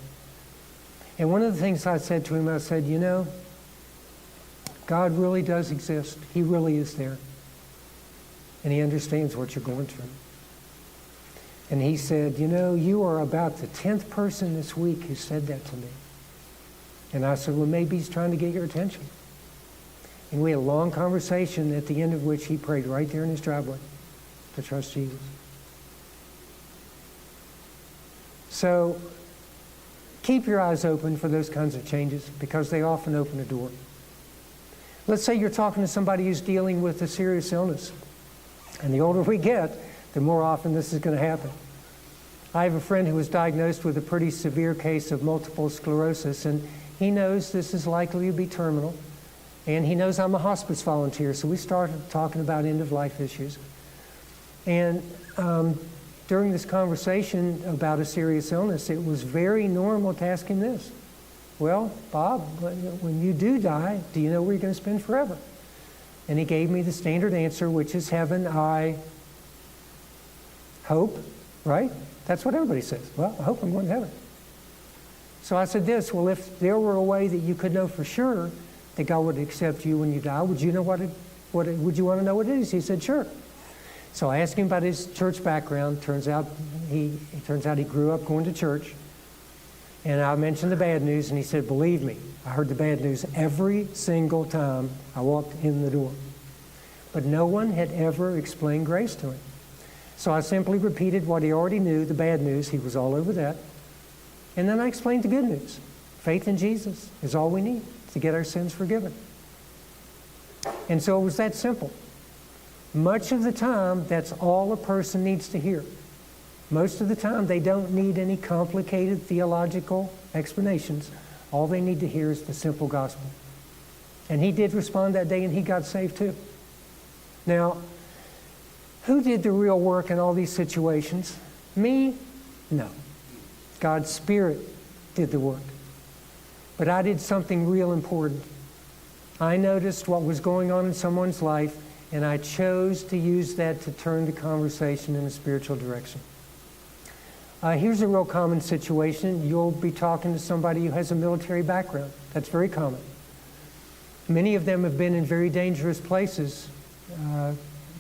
Speaker 2: And one of the things I said to him, I said, you know, God really does exist. He really is there. And he understands what you're going through. And he said, you know, you are about the 10th person this week who said that to me. And I said, well, maybe he's trying to get your attention. And we had a long conversation, at the end of which he prayed right there in his driveway to trust Jesus. So keep your eyes open for those kinds of changes, because they often open a door. Let's say you're talking to somebody who's dealing with a serious illness. And the older we get, the more often this is going to happen. I have a friend who was diagnosed with a pretty severe case of multiple sclerosis, and he knows this is likely to be terminal, and he knows I'm a hospice volunteer, so we started talking about end-of-life issues. And during this conversation about a serious illness, it was very normal to ask him this. Well, Bob, when you do die, do you know where you're going to spend forever? And he gave me the standard answer, which is heaven, I hope, right? That's what everybody says. Well, I hope I'm going to heaven. So I said this, well, if there were a way that you could know for sure that God would accept you when you die, would you know would you want to know what it is? He said, sure. So I asked him about his church background. Turns out he grew up going to church. And I mentioned the bad news, and he said, believe me, I heard the bad news every single time I walked in the door. But no one had ever explained grace to him. So I simply repeated what he already knew, the bad news. He was all over that. And then I explained the good news. Faith in Jesus is all we need to get our sins forgiven. And so it was that simple. Much of the time, that's all a person needs to hear. Most of the time, they don't need any complicated theological explanations. All they need to hear is the simple gospel. And he did respond that day, and he got saved too. Now, who did the real work in all these situations? Me? No. God's Spirit did the work. But I did something real important. I noticed what was going on in someone's life, and I chose to use that to turn the conversation in a spiritual direction. Here's a real common situation. You'll be talking to somebody who has a military background. That's very common. Many of them have been in very dangerous places,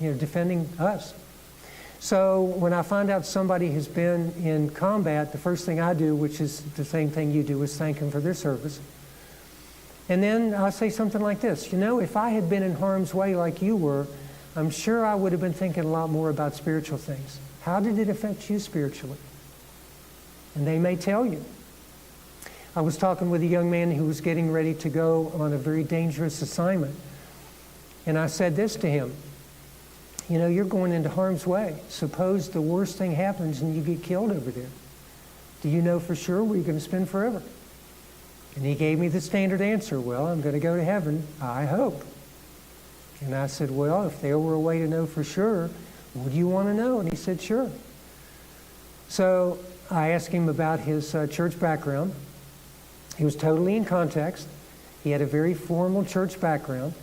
Speaker 2: defending us. So when I find out somebody has been in combat, the first thing I do, which is the same thing you do, is thank them for their service. And then I'll say something like this, you know, if I had been in harm's way like you were, I'm sure I would have been thinking a lot more about spiritual things. How did it affect you spiritually? And they may tell you. I was talking with a young man who was getting ready to go on a very dangerous assignment. And I said this to him, you know, you're going into harm's way. Suppose the worst thing happens and you get killed over there. Do you know for sure where you're going to spend forever? And he gave me the standard answer, well, I'm going to go to heaven, I hope. And I said, well, if there were a way to know for sure, would you want to know? And he said, sure. So I asked him about his church background. He was totally in context. He had a very formal church background,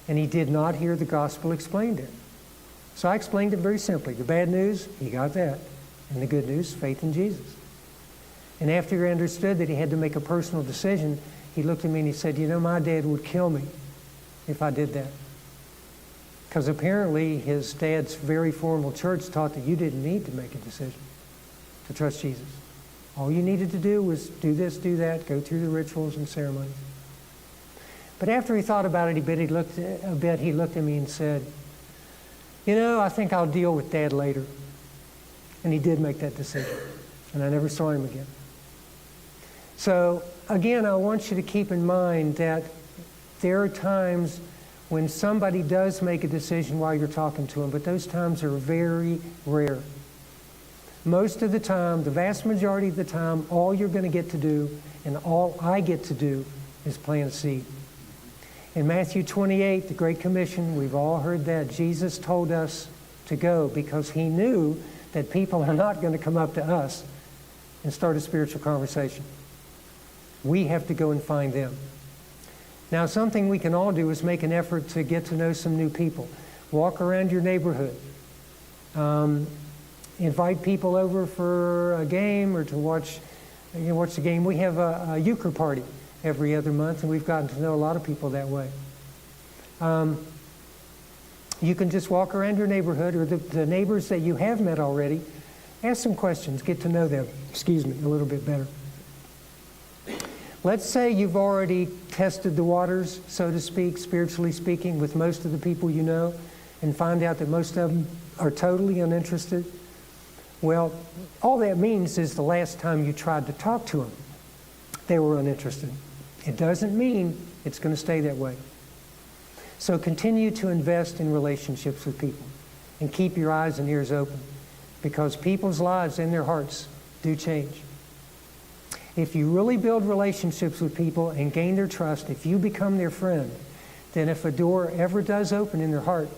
Speaker 2: and he did not hear the gospel explained it. So I explained it very simply. The bad news, he got that. And the good news, faith in Jesus. And after he understood that he had to make a personal decision, he looked at me and he said, you know, my dad would kill me if I did that. Because apparently his dad's very formal church taught that you didn't need to make a decision to trust Jesus. All you needed to do was do this, do that, go through the rituals and ceremonies. But after he thought about it he looked at me and said, you know, I think I'll deal with Dad later. And he did make that decision. And I never saw him again. So, again, I want you to keep in mind that there are times when somebody does make a decision while you're talking to them, but those times are very rare. Most of the time, the vast majority of the time, all you're going to get to do, and all I get to do, is plant a seed. In Matthew 28, the Great Commission, we've all heard that. Jesus told us to go because he knew that people are not going to come up to us and start a spiritual conversation. We have to go and find them. Now, something we can all do is make an effort to get to know some new people. Walk around your neighborhood. Invite people over for a game or to watch the game. We have a euchre party every other month, and we've gotten to know a lot of people that way. You can just walk around your neighborhood or the neighbors that you have met already. Ask some questions. Get to know them, a little bit better. Let's say you've already tested the waters, so to speak, spiritually speaking, with most of the people you know, and find out that most of them are totally uninterested. Well, all that means is the last time you tried to talk to them, they were uninterested. It doesn't mean it's going to stay that way. So continue to invest in relationships with people and keep your eyes and ears open, because people's lives and their hearts do change. If you really build relationships with people and gain their trust, if you become their friend, then if a door ever does open in their heart,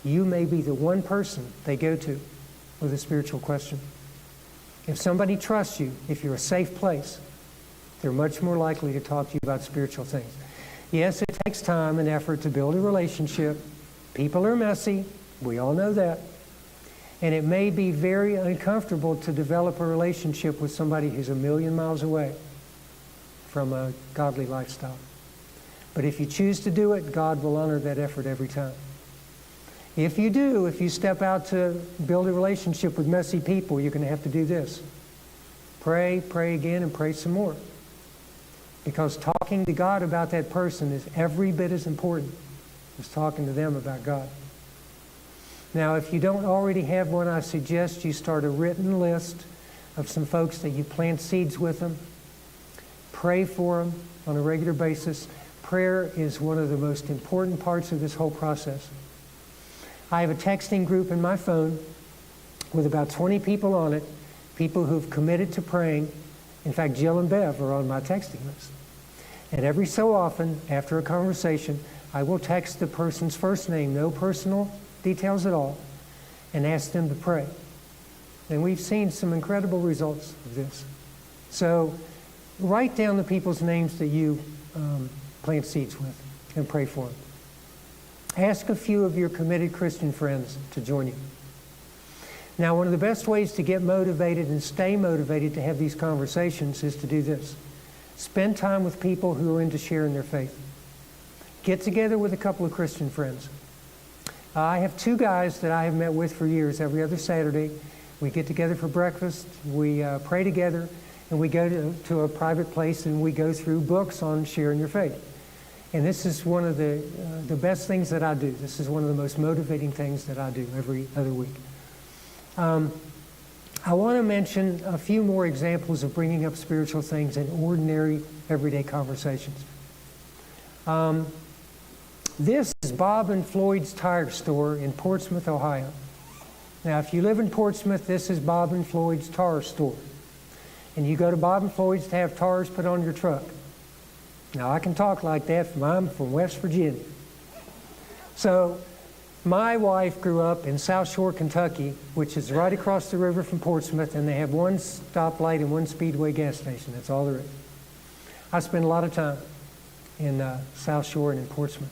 Speaker 2: you may be the one person they go to with a spiritual question. If somebody trusts you, if you're a safe place, they're much more likely to talk to you about spiritual things. Yes, it takes time and effort to build a relationship. People are messy. We all know that. And it may be very uncomfortable to develop a relationship with somebody who's a million miles away from a godly lifestyle. But if you choose to do it, God will honor that effort every time. If you step out to build a relationship with messy people, you're going to have to do this. Pray again, and pray some more. Because talking to God about that person is every bit as important as talking to them about God. Now, if you don't already have one, I suggest you start a written list of some folks that you plant seeds with them. Pray for them on a regular basis. Prayer is one of the most important parts of this whole process. I have a texting group in my phone with about 20 people on it, people who've committed to praying. In fact, Jill and Bev are on my texting list. And every so often, after a conversation, I will text the person's first name, no personal details at all, and ask them to pray. And we've seen some incredible results of this. So write down the people's names that you plant seeds with and pray for them. Ask a few of your committed Christian friends to join you. Now, one of the best ways to get motivated and stay motivated to have these conversations is to do this. Spend time with people who are into sharing their faith. Get together with a couple of Christian friends. I have two guys that I have met with for years. Every other Saturday, we get together for breakfast, we pray together, and we go to a private place and we go through books on sharing your faith. And this is one of the best things that I do. This is one of the most motivating things that I do every other week. I want to mention a few more examples of bringing up spiritual things in ordinary, everyday conversations. This is Bob and Floyd's Tire Store in Portsmouth, Ohio. Now, if you live in Portsmouth, this is Bob and Floyd's Tire Store. And you go to Bob and Floyd's to have tires put on your truck. Now, I can talk like that. I'm from West Virginia. So, my wife grew up in South Shore, Kentucky, which is right across the river from Portsmouth, and they have one stoplight and one Speedway gas station. That's all there is. I spent a lot of time in South Shore and in Portsmouth.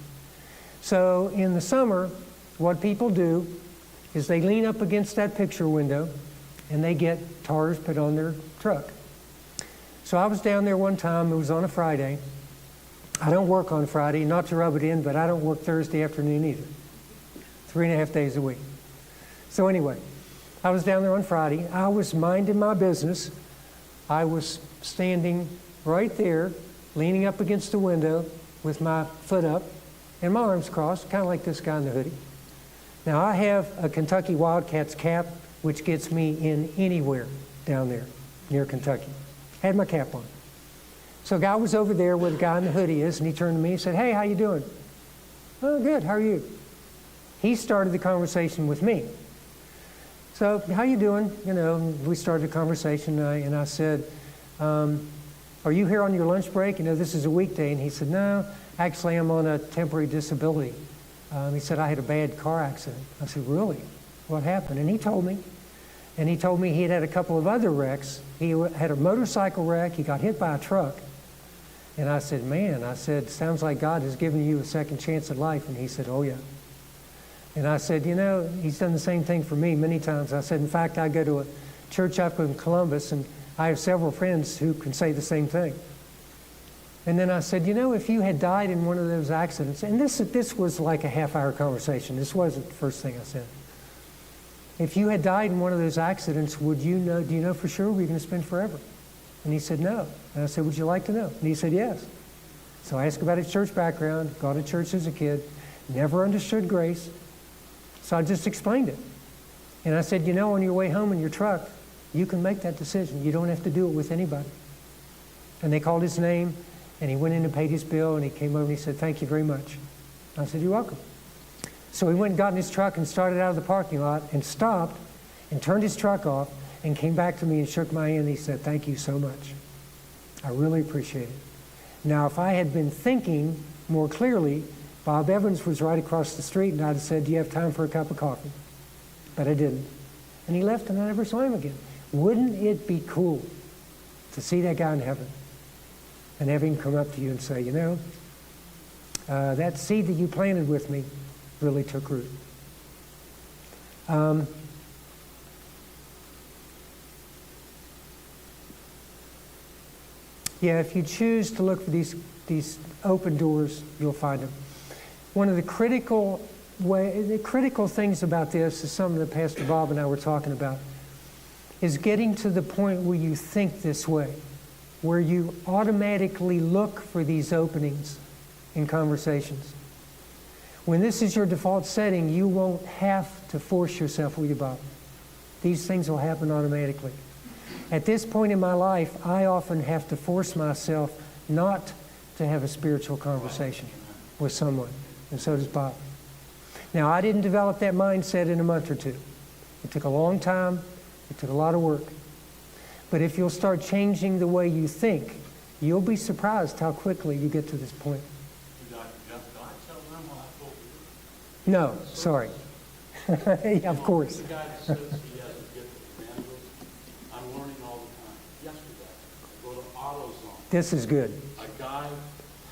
Speaker 2: So in the summer, what people do is they lean up against that picture window and they get tires put on their truck. So I was down there one time. It was on a Friday. I don't work on Friday, not to rub it in, but I don't work Thursday afternoon either. 3.5 days a week. So anyway, I was down there on Friday. I was minding my business. I was standing right there, leaning up against the window with my foot up and my arms crossed, kind of like this guy in the hoodie. Now, I have a Kentucky Wildcats cap, which gets me in anywhere down there near Kentucky. Had my cap on. So a guy was over there where the guy in the hoodie is, and he turned to me and said, "Hey, how you doing?" "Oh, good. How are you?" He started the conversation with me. "So, how you doing?" You know, we started a conversation, and I said, "Are you here on your lunch break? You know, this is a weekday." And he said, "No, actually, I'm on a temporary disability." He said, "I had a bad car accident." I said, "Really? What happened?" And he told me. And he told me he had had a couple of other wrecks. He had a motorcycle wreck. He got hit by a truck. And I said, man, sounds like God has given you a second chance at life. And he said, oh, yeah. And I said, he's done the same thing for me many times. I said, in fact, I go to a church up in Columbus, and I have several friends who can say the same thing. And then I said, if you had died in one of those accidents, and this was like a half-hour conversation. This wasn't the first thing I said. If you had died in one of those accidents, do you know for sure we're going to spend forever? And he said, no. And I said, would you like to know? And he said, yes. So I asked about his church background, gone to church as a kid, never understood grace. So I just explained it. And I said, on your way home in your truck, you can make that decision. You don't have to do it with anybody. And they called his name, and he went in and paid his bill, and he came over and he said, thank you very much. I said, you're welcome. So he went and got in his truck and started out of the parking lot and stopped and turned his truck off and came back to me and shook my hand and he said, thank you so much. I really appreciate it. Now, if I had been thinking more clearly, Bob Evans was right across the street and I'd have said, do you have time for a cup of coffee? But I didn't. And he left and I never saw him again. Wouldn't it be cool to see that guy in heaven and have him come up to you and say, that seed that you planted with me really took root. If you choose to look for these open doors, you'll find them. One of the critical things about this is something that Pastor Bob and I were talking about, is getting to the point where you think this way, where you automatically look for these openings in conversations. When this is your default setting, you won't have to force yourself, will you, Bob? These things will happen automatically. At this point in my life, I often have to force myself not to have a spiritual conversation with someone, and so does Bob. Now, I didn't develop that mindset in a month or two. It took a long time. It took a lot of work. But if you'll start changing the way you think, you'll be surprised how quickly you get to this point. No, sorry. Yeah, of course.
Speaker 1: The guy that says he has a gift of evangelism, I'm learning all the time. Yesterday, I go to AutoZone.
Speaker 2: This is good.
Speaker 1: A guy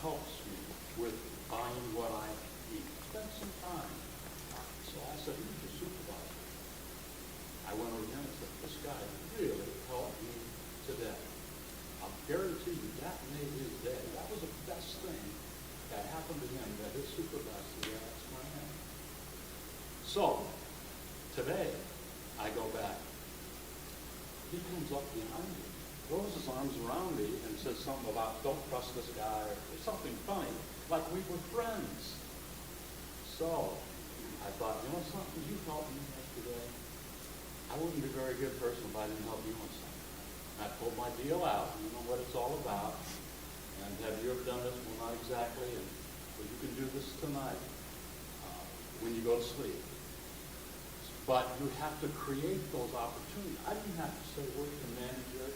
Speaker 1: helps me with buying what I eat. Spend some time. So I said, who's your supervisor? I went over there and said, this guy really helped me today. I'll guarantee you that made his day. That was the best thing that happened to him, that his supervisor asked my name. So, today, I go back. He comes up behind me, throws his arms around me, and says something about, don't trust this guy, or something funny, like we were friends. So, I thought, something, you helped me yesterday. I wouldn't be a very good person if I didn't help you on something. I pulled my deal out, you know what it's all about. And have you ever done this? Well, not exactly, but you can do this tonight when you go to sleep. But you have to create those opportunities. I didn't have to say, where's the manager?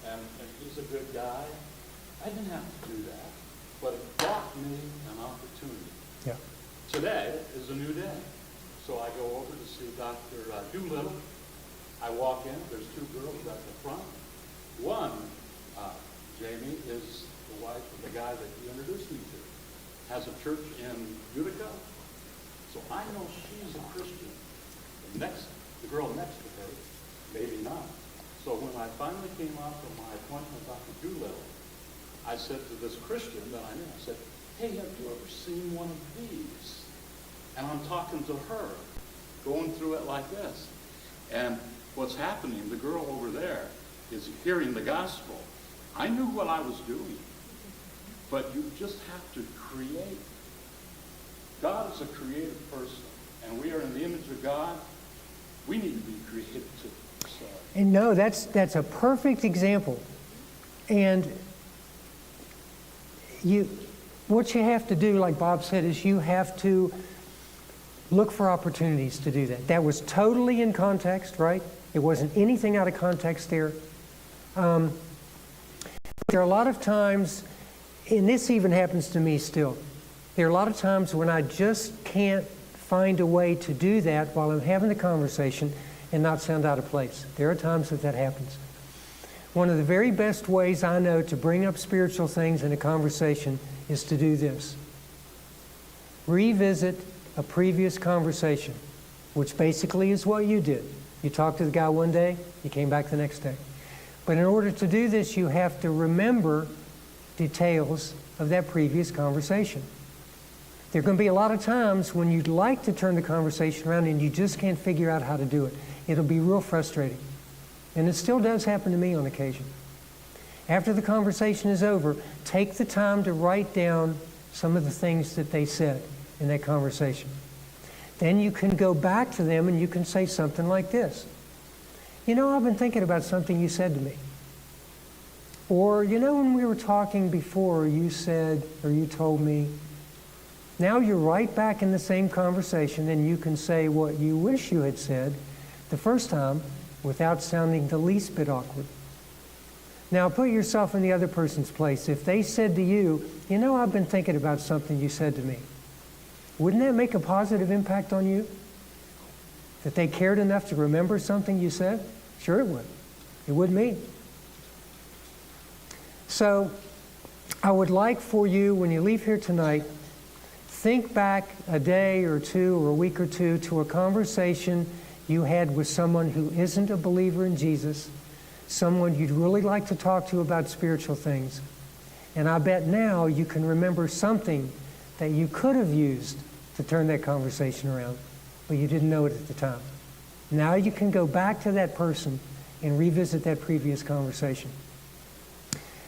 Speaker 1: And he's a good guy. I didn't have to do that. But it brought me an opportunity. Yeah. Today is a new day. So I go over to see Dr. Doolittle. I walk in. There's two girls at the front. One, Jamie, is the wife of the guy that he introduced me to. Has a church in Utica. So I know she's a Christian. The girl next to her, maybe not. So when I finally came out from my appointment with Dr. Doolittle, I said to this Christian that I knew, I said, hey, have you ever seen one of these? And I'm talking to her, going through it like this. And what's happening, the girl over there is hearing the gospel. I knew what I was doing. But you just have to create. God is a creative person, and we are in the image of God. We need to be creative too. So.
Speaker 2: And no, that's a perfect example. And what you have to do, like Bob said, is you have to look for opportunities to do that. That was totally in context, right? It wasn't anything out of context there. There are a lot of times, and this even happens to me still, there are a lot of times when I just can't find a way to do that while I'm having the conversation, and not sound out of place. There are times that happens. One of the very best ways I know to bring up spiritual things in a conversation is to do this. Revisit a previous conversation, which basically is what you did. You talked to the guy one day, you came back the next day. But in order to do this, you have to remember details of that previous conversation. There are going to be a lot of times when you'd like to turn the conversation around and you just can't figure out how to do it. It'll be real frustrating. And it still does happen to me on occasion. After the conversation is over, take the time to write down some of the things that they said in that conversation. Then you can go back to them and you can say something like this. You know, I've been thinking about something you said to me. Or, you know, when we were talking before, you said, or you told me. Now you're right back in the same conversation and you can say what you wish you had said the first time without sounding the least bit awkward. Now put yourself in the other person's place. If they said to you, you know, I've been thinking about something you said to me. Wouldn't that make a positive impact on you? That they cared enough to remember something you said? Sure it would. It would me. So I would like for you, when you leave here tonight, think back a day or two or a week or two to a conversation you had with someone who isn't a believer in Jesus, someone you'd really like to talk to about spiritual things. And I bet now you can remember something that you could have used to turn that conversation around, but you didn't know it at the time. Now you can go back to that person and revisit that previous conversation.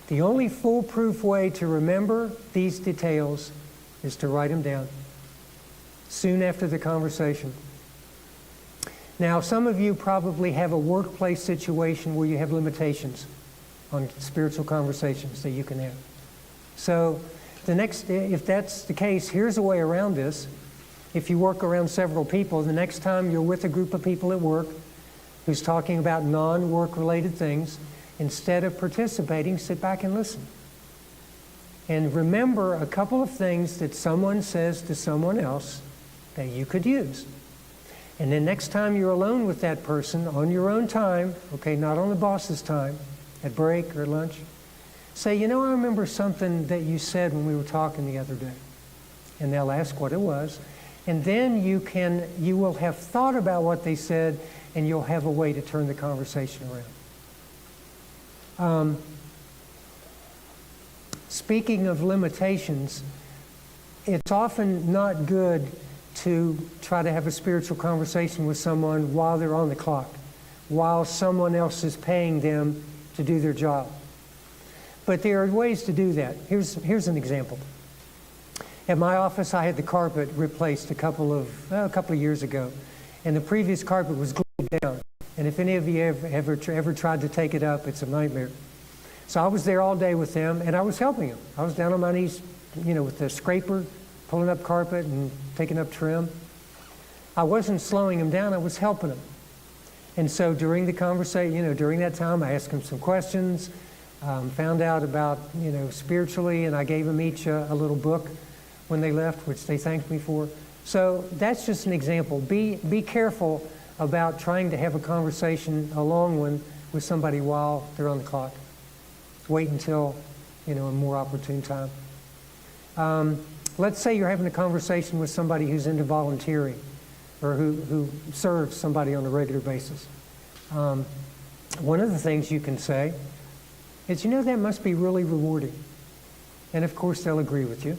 Speaker 2: The only foolproof way to remember these details is to write them down soon after the conversation. Now, some of you probably have a workplace situation where you have limitations on spiritual conversations that you can have. So if that's the case, here's a way around this. If you work around several people, the next time you're with a group of people at work who's talking about non-work related things, instead of participating, sit back and listen. And remember a couple of things that someone says to someone else that you could use. And then next time you're alone with that person on your own time, okay, not on the boss's time, at break or lunch, say, you know, I remember something that you said when we were talking the other day. And they'll ask what it was. And then you will have thought about what they said and you'll have a way to turn the conversation around. Speaking of limitations, it's often not good to try to have a spiritual conversation with someone while they're on the clock, while someone else is paying them to do their job. But there are ways to do that. Here's an example. At my office, I had the carpet replaced a couple of years ago, and the previous carpet was glued down. And if any of you ever tried to take it up, it's a nightmare. So I was there all day with them, and I was helping them. I was down on my knees, with the scraper, pulling up carpet and taking up trim. I wasn't slowing them down, I was helping them. And so during the conversation, during that time, I asked them some questions, found out about, spiritually, and I gave them each a little book when they left, which they thanked me for. So that's just an example. Be careful about trying to have a conversation, a long one, with somebody while they're on the clock. Wait until, a more opportune time. Let's say you're having a conversation with somebody who's into volunteering or who serves somebody on a regular basis. One of the things you can say is, that must be really rewarding. And of course, they'll agree with you.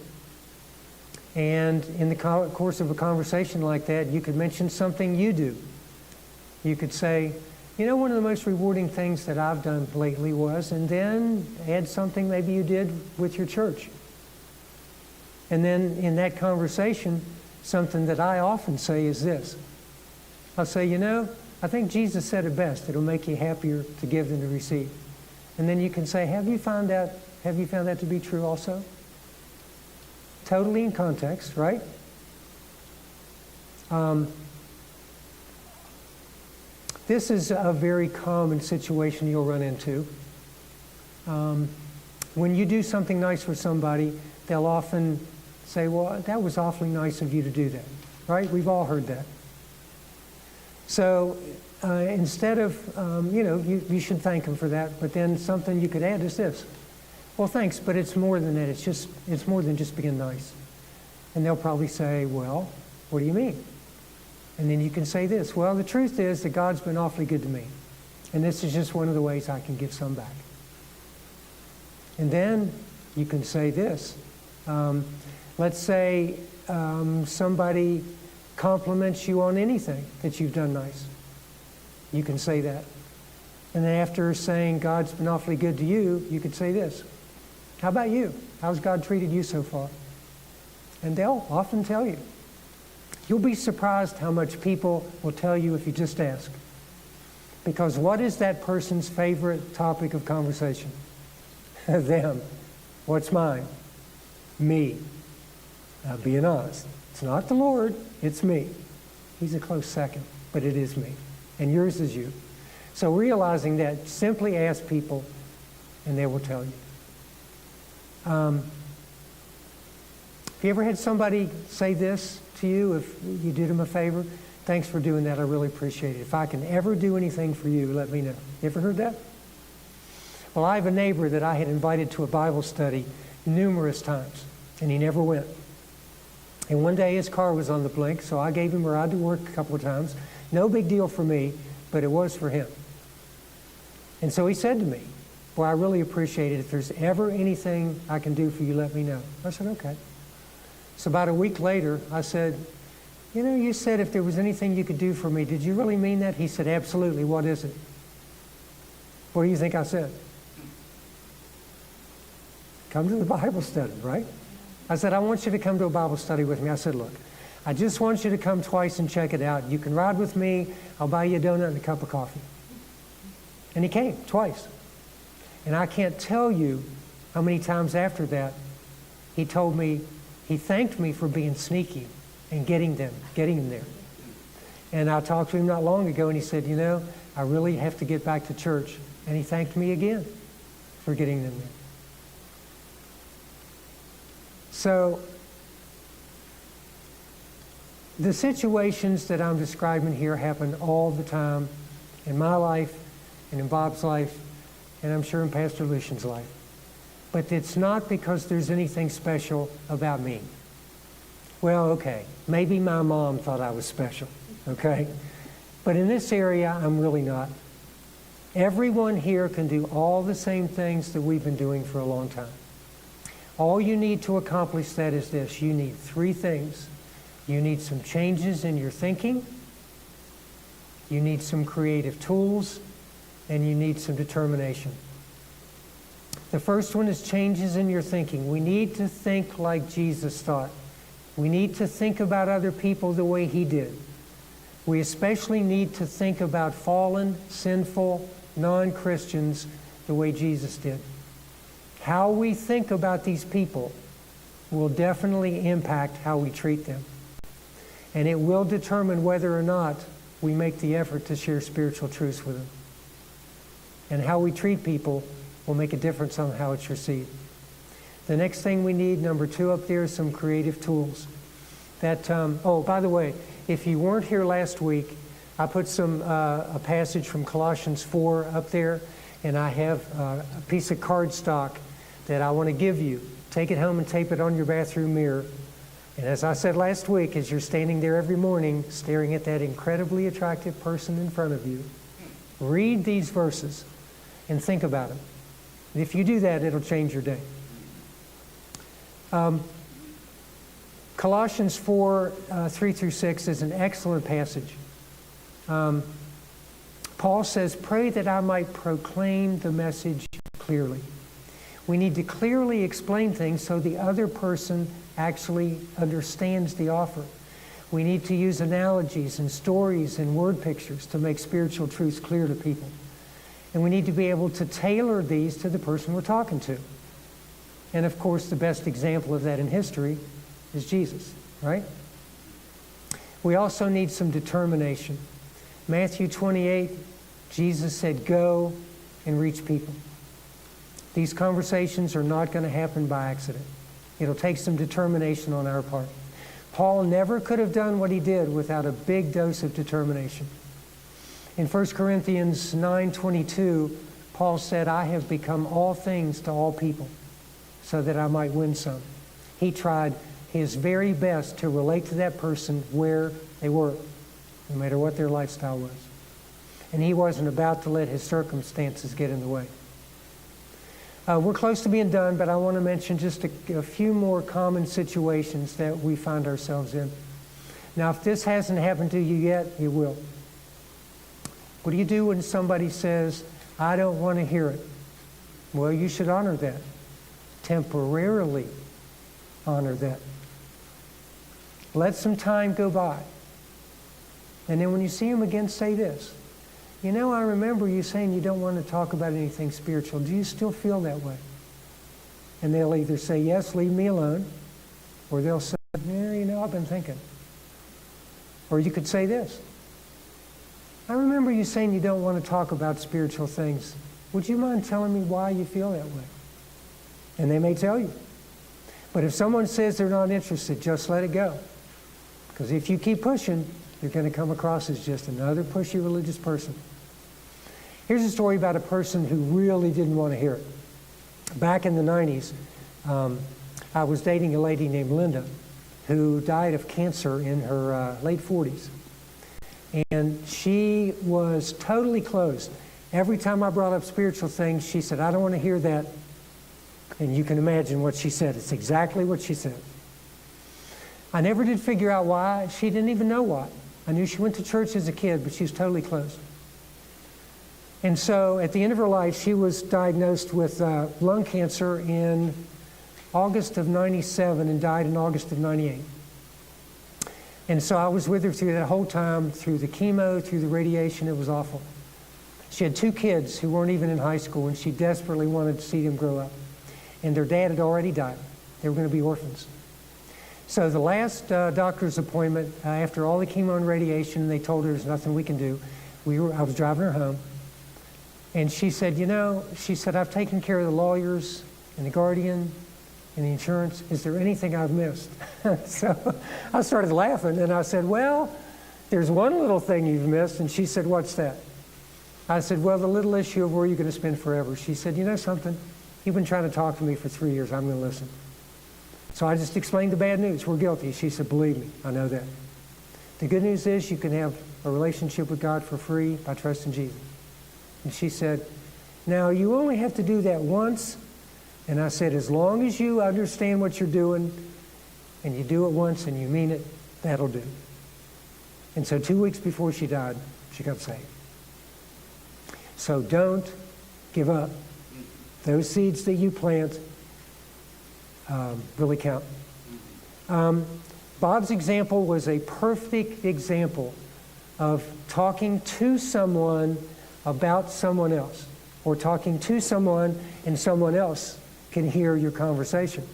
Speaker 2: And in the course of a conversation like that, you could mention something you do. You could say, one of the most rewarding things that I've done lately was, and then add something maybe you did with your church. And then in that conversation, something that I often say is this. I'll say, I think Jesus said it best. It'll make you happier to give than to receive. And then you can say, have you found that to be true also? Totally in context, right? This is a very common situation you'll run into. When you do something nice for somebody, they'll often say, well, that was awfully nice of you to do that, right? We've all heard that. So instead of, you should thank them for that, but then something you could add is this. Well, thanks, but it's more than that. It's more than just being nice. And they'll probably say, well, what do you mean? And then you can say this. Well, the truth is that God's been awfully good to me. And this is just one of the ways I can give some back. And then you can say this. Let's say somebody compliments you on anything that you've done nice. You can say that. And then after saying God's been awfully good to you, you could say this. How about you? How's God treated you so far? And they'll often tell you. You'll be surprised how much people will tell you if you just ask. Because what is that person's favorite topic of conversation? Them. What's mine? Me. Being honest. It's not the Lord, it's me. He's a close second, but it is me. And yours is you. So realizing that, simply ask people and they will tell you. Have you ever had somebody say this to you if you did them a favor? Thanks for doing that. I really appreciate it. If I can ever do anything for you, let me know. You ever heard that? Well, I have a neighbor that I had invited to a Bible study numerous times, and he never went. And one day his car was on the blink, so I gave him a ride to work a couple of times. No big deal for me, but it was for him. And so he said to me, boy, I really appreciate it. If there's ever anything I can do for you, let me know. I said, okay. So about a week later, I said, you said if there was anything you could do for me, did you really mean that? He said, absolutely. What is it? What do you think I said? Come to the Bible study, right? I said, I want you to come to a Bible study with me. I said, look, I just want you to come twice and check it out. You can ride with me. I'll buy you a donut and a cup of coffee. And he came twice. And I can't tell you how many times after that he told me, he thanked me for being sneaky and getting him there. And I talked to him not long ago and he said, I really have to get back to church. And he thanked me again for getting them there. So the situations that I'm describing here happen all the time in my life and in Bob's life, and I'm sure in Pastor Lucian's life. But it's not because there's anything special about me. Well, okay, maybe my mom thought I was special, okay? But in this area, I'm really not. Everyone here can do all the same things that we've been doing for a long time. All you need to accomplish that is this. You need three things. You need some changes in your thinking. You need some creative tools. And you need some determination. The first one is changes in your thinking. We need to think like Jesus thought. We need to think about other people the way he did. We especially need to think about fallen, sinful, non-Christians the way Jesus did. How we think about these people will definitely impact how we treat them. And it will determine whether or not we make the effort to share spiritual truths with them. And how we treat people will make a difference on how it's received. The next thing we need, number 2 up there, is some creative tools. By the way, if you weren't here last week, I put a passage from Colossians 4 up there, and I have a piece of cardstock that I want to give you. Take it home and tape it on your bathroom mirror. And as I said last week, as you're standing there every morning staring at that incredibly attractive person in front of you, read these verses and think about them. And if you do that, it'll change your day. Colossians 4, 3 through 6 is an excellent passage. Paul says, pray that I might proclaim the message clearly. We need to clearly explain things so the other person actually understands the offer. We need to use analogies and stories and word pictures to make spiritual truths clear to people. And we need to be able to tailor these to the person we're talking to. And of course, the best example of that in history is Jesus, right? We also need some determination. Matthew 28, Jesus said, go and reach people. These conversations are not going to happen by accident. It'll take some determination on our part. Paul never could have done what he did without a big dose of determination. In 1 Corinthians 9:22, Paul said, I have become all things to all people so that I might win some. He tried his very best to relate to that person where they were, no matter what their lifestyle was. And he wasn't about to let his circumstances get in the way. We're close to being done, but I want to mention just a few more common situations that we find ourselves in. Now, if this hasn't happened to you yet, it will. What do you do when somebody says, I don't want to hear it? Well, you should honor that. Temporarily honor that. Let some time go by. And then when you see them again, say this. You know, I remember you saying you don't want to talk about anything spiritual. Do you still feel that way? And they'll either say, yes, leave me alone, or they'll say, yeah, you know, I've been thinking. Or you could say this. I remember you saying you don't want to talk about spiritual things. Would you mind telling me why you feel that way? And they may tell you. But if someone says they're not interested, just let it go. Because if you keep pushing, you're going to come across as just another pushy religious person. Here's a story about a person who really didn't want to hear it. Back in the 90s, I was dating a lady named Linda who died of cancer in her late 40s. And she was totally closed. Every time I brought up spiritual things, she said, I don't want to hear that. And you can imagine what she said. It's exactly what she said. I never did figure out why. She didn't even know why. I knew she went to church as a kid, but she was totally closed. And so at the end of her life, she was diagnosed with lung cancer in August of 97 and died in August of 98. And so I was with her through that whole time, through the chemo, through the radiation. It was awful. She had 2 kids who weren't even in high school, and she desperately wanted to see them grow up. And their dad had already died. They were going to be orphans. So the last doctor's appointment, after all the chemo and radiation, they told her there's nothing we can do. I was driving her home. And she said, you know, I've taken care of the lawyers and the guardian and the insurance. Is there anything I've missed? So I started laughing, and I said, well, there's one little thing you've missed. And she said, what's that? I said, well, the little issue of where you're going to spend forever. She said, you know something? You've been trying to talk to me for 3 years. I'm going to listen. So I just explained the bad news. We're guilty. She said, believe me, I know that. The good news is you can have a relationship with God for free by trusting Jesus. And she said, now you only have to do that once. And I said, as long as you understand what you're doing and you do it once and you mean it, that'll do. And so 2 weeks before she died, she got saved. So don't give up. Those seeds that you plant really count. Bob's example was a perfect example of talking to someone about someone else, or talking to someone and someone else can hear your conversation.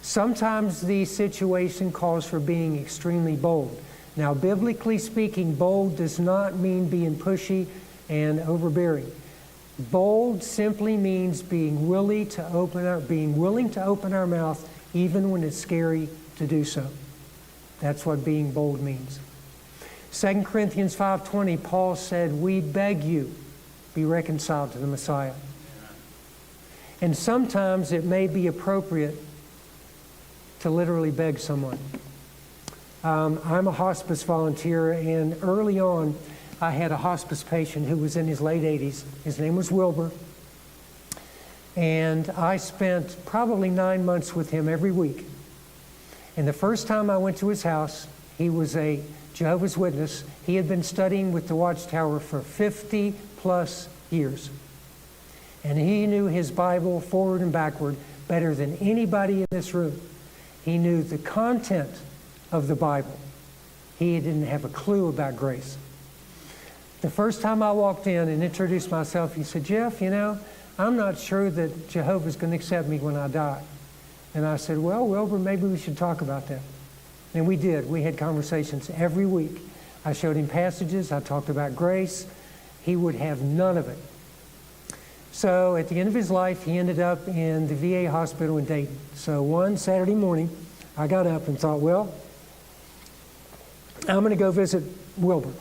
Speaker 2: Sometimes the situation calls for being extremely bold. Now, biblically speaking, bold does not mean being pushy and overbearing. Bold simply means being willing to open our mouth even when it's scary to do so. That's what being bold means. 2 Corinthians 5:20, Paul said, we beg you, be reconciled to the Messiah. And sometimes it may be appropriate to literally beg someone. I'm a hospice volunteer, and early on, I had a hospice patient who was in his late 80s. His name was Wilbur. And I spent probably 9 months with him every week. And the first time I went to his house, he was a Jehovah's Witness. He had been studying with the Watchtower for 50 plus years. And he knew his Bible forward and backward better than anybody in this room. He knew the content of the Bible. He didn't have a clue about grace. The first time I walked in and introduced myself, he said, Jeff, you know, I'm not sure that Jehovah's going to accept me when I die. And I said, well, Wilbur, maybe we should talk about that. And we did. We had conversations every week. I showed him passages. I talked about grace. He would have none of it. So at the end of his life, he ended up in the VA hospital in Dayton. So one Saturday morning, I got up and thought, well, I'm going to go visit Wilbur.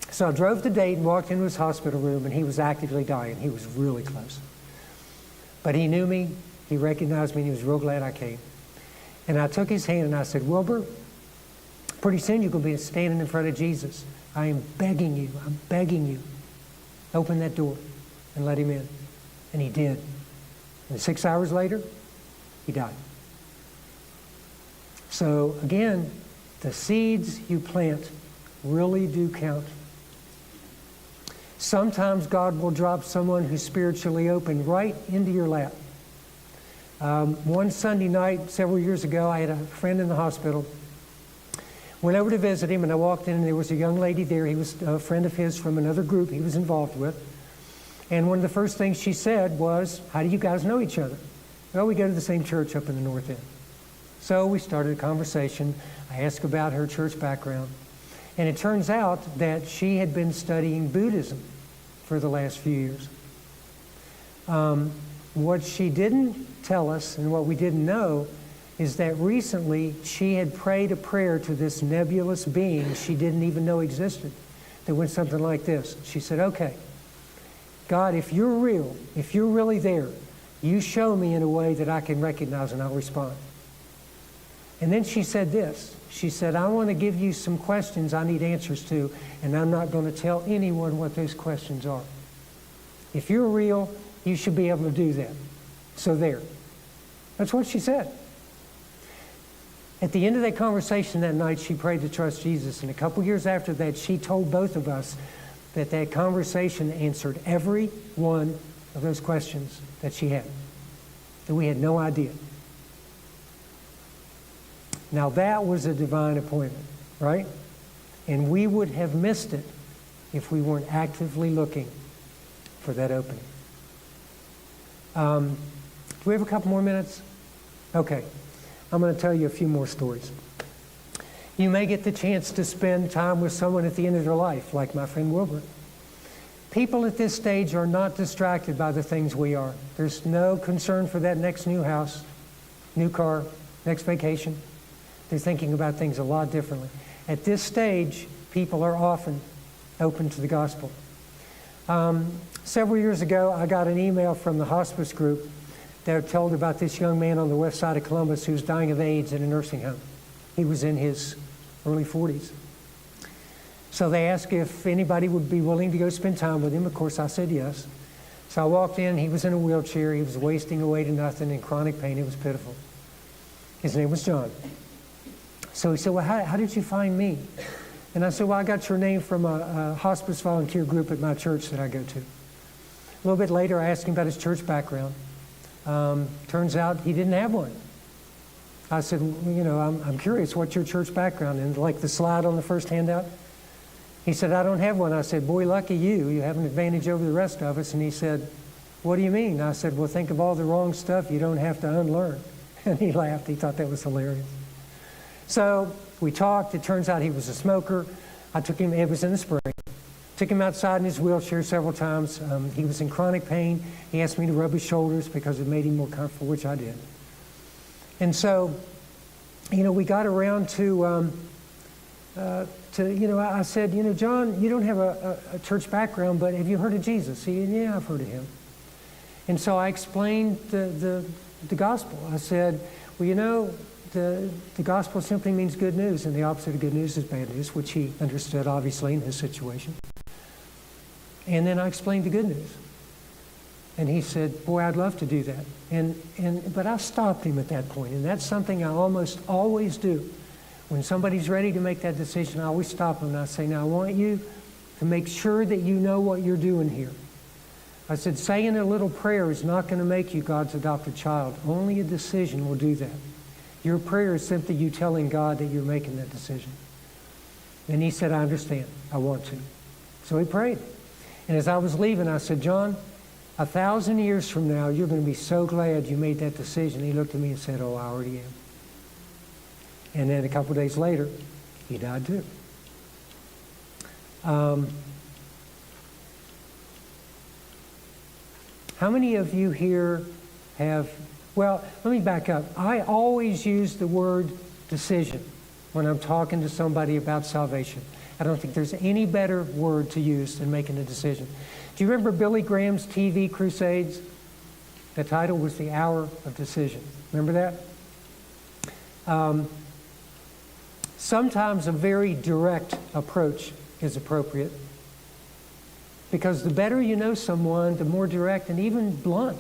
Speaker 2: So I drove to Dayton, walked into his hospital room, and he was actively dying. He was really close. But he knew me, he recognized me, and he was real glad I came. And I took his hand and I said, Wilbur, pretty soon you're going to be standing in front of Jesus. I am begging you, open that door and let him in. And he did. And 6 hours later, he died. So again, the seeds you plant really do count. Sometimes God will drop someone who's spiritually open right into your lap. One Sunday night, several years ago, I had a friend in the hospital. Went over to visit him, and I walked in, and there was a young lady there. He was a friend of his from another group he was involved with. And one of the first things she said was, how do you guys know each other? Well, we go to the same church up in the North End. So we started a conversation. I asked about her church background. And it turns out that she had been studying Buddhism for the last few years. What she didn't tell us, and what we didn't know, is that recently she had prayed a prayer to this nebulous being she didn't even know existed that went something like this. She said, okay, God, if you're real, if you're really there, you show me in a way that I can recognize and I'll respond. And then she said this. She said, I want to give you some questions I need answers to, and I'm not going to tell anyone what those questions are. If you're real, you should be able to do that. So there. That's what she said. At the end of that conversation that night, she prayed to trust Jesus. And a couple years after that, she told both of us that that conversation answered every one of those questions that she had, that we had no idea. Now that was a divine appointment, right? And we would have missed it if we weren't actively looking for that opening. Do we have a couple more minutes? Okay. I'm going to tell you a few more stories. You may get the chance to spend time with someone at the end of their life, like my friend Wilbur. People at this stage are not distracted by the things we are. There's no concern for that next new house, new car, next vacation. They're thinking about things a lot differently. At this stage, people are often open to the gospel. Several years ago, I got an email from the hospice group that told about this young man on the west side of Columbus who was dying of AIDS in a nursing home. He was in his early 40s. So they asked if anybody would be willing to go spend time with him. Of course, I said yes. So I walked in. He was in a wheelchair. He was wasting away to nothing in chronic pain. It was pitiful. His name was John. So he said, well, how did you find me? And I said, well, I got your name from a hospice volunteer group at my church that I go to. A little bit later, I asked him about his church background. Turns out he didn't have one. I said, well, you know, I'm curious, what's your church background? And like the slide on the first handout? He said, I don't have one. I said, boy, lucky you. You have an advantage over the rest of us. And he said, what do you mean? I said, well, think of all the wrong stuff you don't have to unlearn. And he laughed. He thought that was hilarious. So we talked. It turns out he was a smoker. I took him, it was in the spring. Took him outside in his wheelchair several times. He was in chronic pain. He asked me to rub his shoulders because it made him more comfortable, which I did. And so, you know, we got around to I said, you know, John, you don't have a church background, but have you heard of Jesus? He said, yeah, I've heard of him. And so I explained the gospel. I said, well, you know, the gospel simply means good news, and the opposite of good news is bad news, which he understood, obviously, in his situation. And then I explained the good news. And he said, boy, I'd love to do that. But I stopped him at that point, and that's something I almost always do. When somebody's ready to make that decision, I always stop them and I say, now I want you to make sure that you know what you're doing here. I said, saying a little prayer is not going to make you God's adopted child. Only a decision will do that. Your prayer is simply you telling God that you're making that decision. And he said, I understand. I want to. So he prayed. And as I was leaving, I said, John, 1,000 years from now, you're going to be so glad you made that decision. He looked at me and said, oh, I already am. And then a couple of days later, he died too. How many of you here have, well, let me back up. I always use the word decision. when I'm talking to somebody about salvation. I don't think there's any better word to use than making a decision. Do you remember Billy Graham's TV crusades? The title was The Hour of Decision. Remember that? Sometimes a very direct approach is appropriate, because the better you know someone, the more direct and even blunt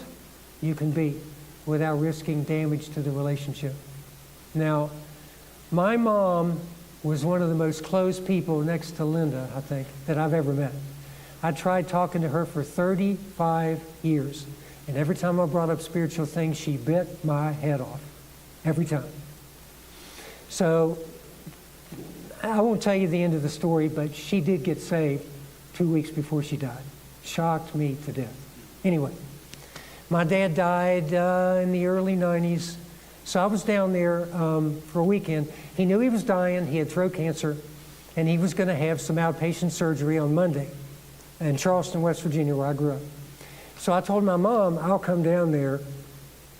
Speaker 2: you can be without risking damage to the relationship. Now, my mom was one of the most close people next to Linda, I think, that I've ever met. I tried talking to her for 35 years, and every time I brought up spiritual things, she bit my head off. Every time. So, I won't tell you the end of the story, but she did get saved 2 weeks before she died. Shocked me to death. Anyway, my dad died in the early 90s. So I was down there for a weekend. He knew he was dying. He had throat cancer, and he was going to have some outpatient surgery on Monday in Charleston, West Virginia, where I grew up. So I told my mom, I'll come down there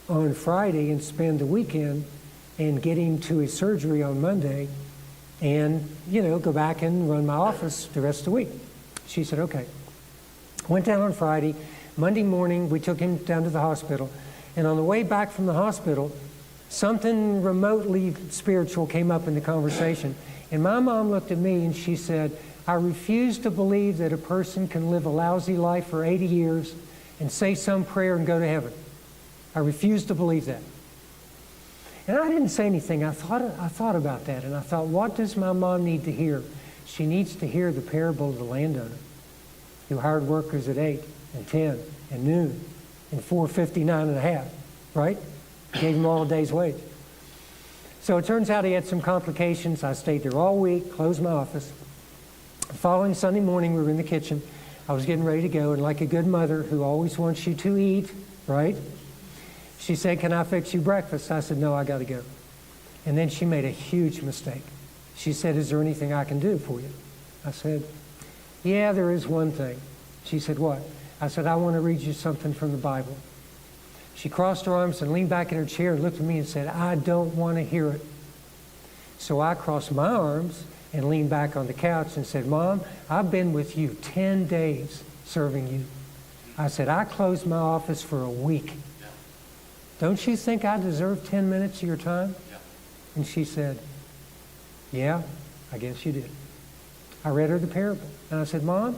Speaker 2: on Friday and spend the weekend and get him to his surgery on Monday and, go back and run my office the rest of the week. She said, okay. Went down on Friday. Monday morning, we took him down to the hospital. And on the way back from the hospital, something remotely spiritual came up in the conversation. And my mom looked at me and she said, I refuse to believe that a person can live a lousy life for 80 years and say some prayer and go to heaven. I refuse to believe that. And I didn't say anything. I thought about that, and I thought, what does my mom need to hear? She needs to hear the parable of the landowner who hired workers at 8 and 10 and noon and 4.59 and a half, right? Gave them all a day's wage. So it turns out he had some complications. I stayed there all week, closed my office. The following Sunday morning, we were in the kitchen. I was getting ready to go, and like a good mother who always wants you to eat, right? She said, can I fix you breakfast? I said, no, I got to go. And then she made a huge mistake. She said, is there anything I can do for you? I said, yeah, there is one thing. She said, what? I said, I want to read you something from the Bible. She crossed her arms and leaned back in her chair and looked at me and said, I don't want to hear it. So I crossed my arms and leaned back on the couch and said, Mom, I've been with you 10 days serving you. I said, I closed my office for a week. Don't you think I deserve 10 minutes of your time? Yeah. And she said, yeah, I guess you did. I read her the parable. And I said, Mom,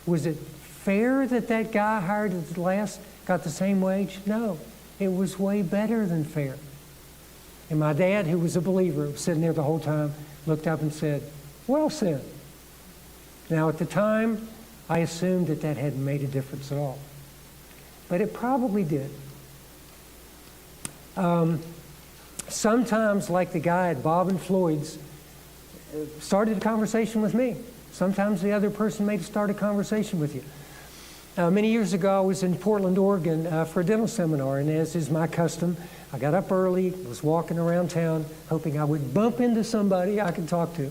Speaker 2: was it fair that that guy hired at the last got the same wage? No, it was way better than fair. And my dad, who was a believer, was sitting there the whole time, looked up and said, well said. Now, at the time, I assumed that hadn't made a difference at all. But it probably did. Sometimes, like the guy at Bob and Floyd's, started a conversation with me. Sometimes the other person may start a conversation with you. Many years ago, I was in Portland, Oregon for a dental seminar, and as is my custom, I got up early, was walking around town, hoping I would bump into somebody I could talk to.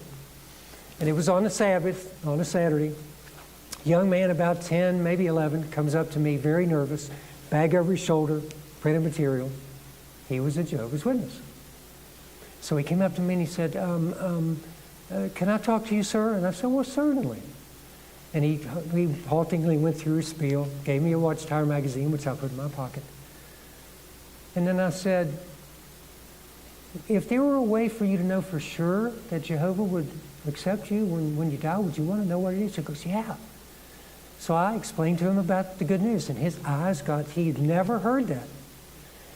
Speaker 2: And it was on a Sabbath, on a Saturday. A young man about 10, maybe 11, comes up to me, very nervous, bag over his shoulder, printed material. He was a Jehovah's Witness. So he came up to me and he said, can I talk to you, sir? And I said, well, certainly. And he haltingly went through his spiel, gave me a Watchtower magazine, which I put in my pocket. And then I said, if there were a way for you to know for sure that Jehovah would accept you when you die, would you want to know what it is? He goes, yeah. So I explained to him about the good news, and his eyes he'd never heard that.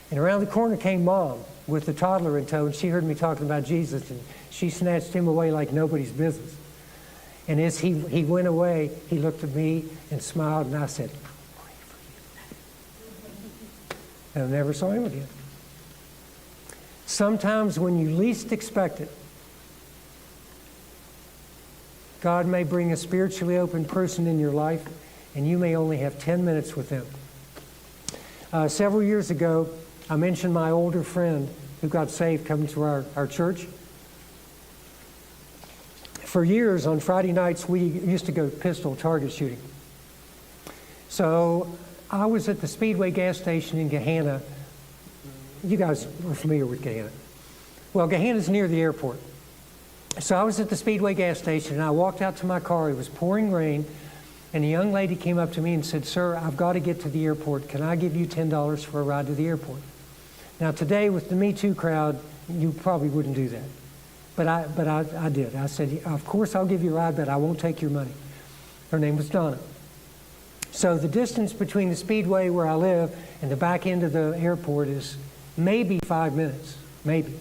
Speaker 2: And around the corner came Mom with the toddler in tow, and she heard me talking about Jesus, and she snatched him away like nobody's business. And as he went away, he looked at me and smiled, and I said, pray for you. And I never saw him again. Sometimes when you least expect it, God may bring a spiritually open person in your life, and you may only have 10 minutes with them. Several years ago, I mentioned my older friend who got saved coming to our church. For years, on Friday nights, we used to go pistol target shooting. So I was at the Speedway gas station in Gahanna. You guys are familiar with Gahanna. Well, Gahanna's near the airport. So I was at the Speedway gas station, and I walked out to my car. It was pouring rain, and a young lady came up to me and said, "Sir, I've got to get to the airport. Can I give you $10 for a ride to the airport?" Now today, with the Me Too crowd, you probably wouldn't do that. But I did. I said, "Of course I'll give you a ride, but I won't take your money." Her name was Donna. So the distance between the Speedway where I live and the back end of the airport is maybe 5 minutes, maybe.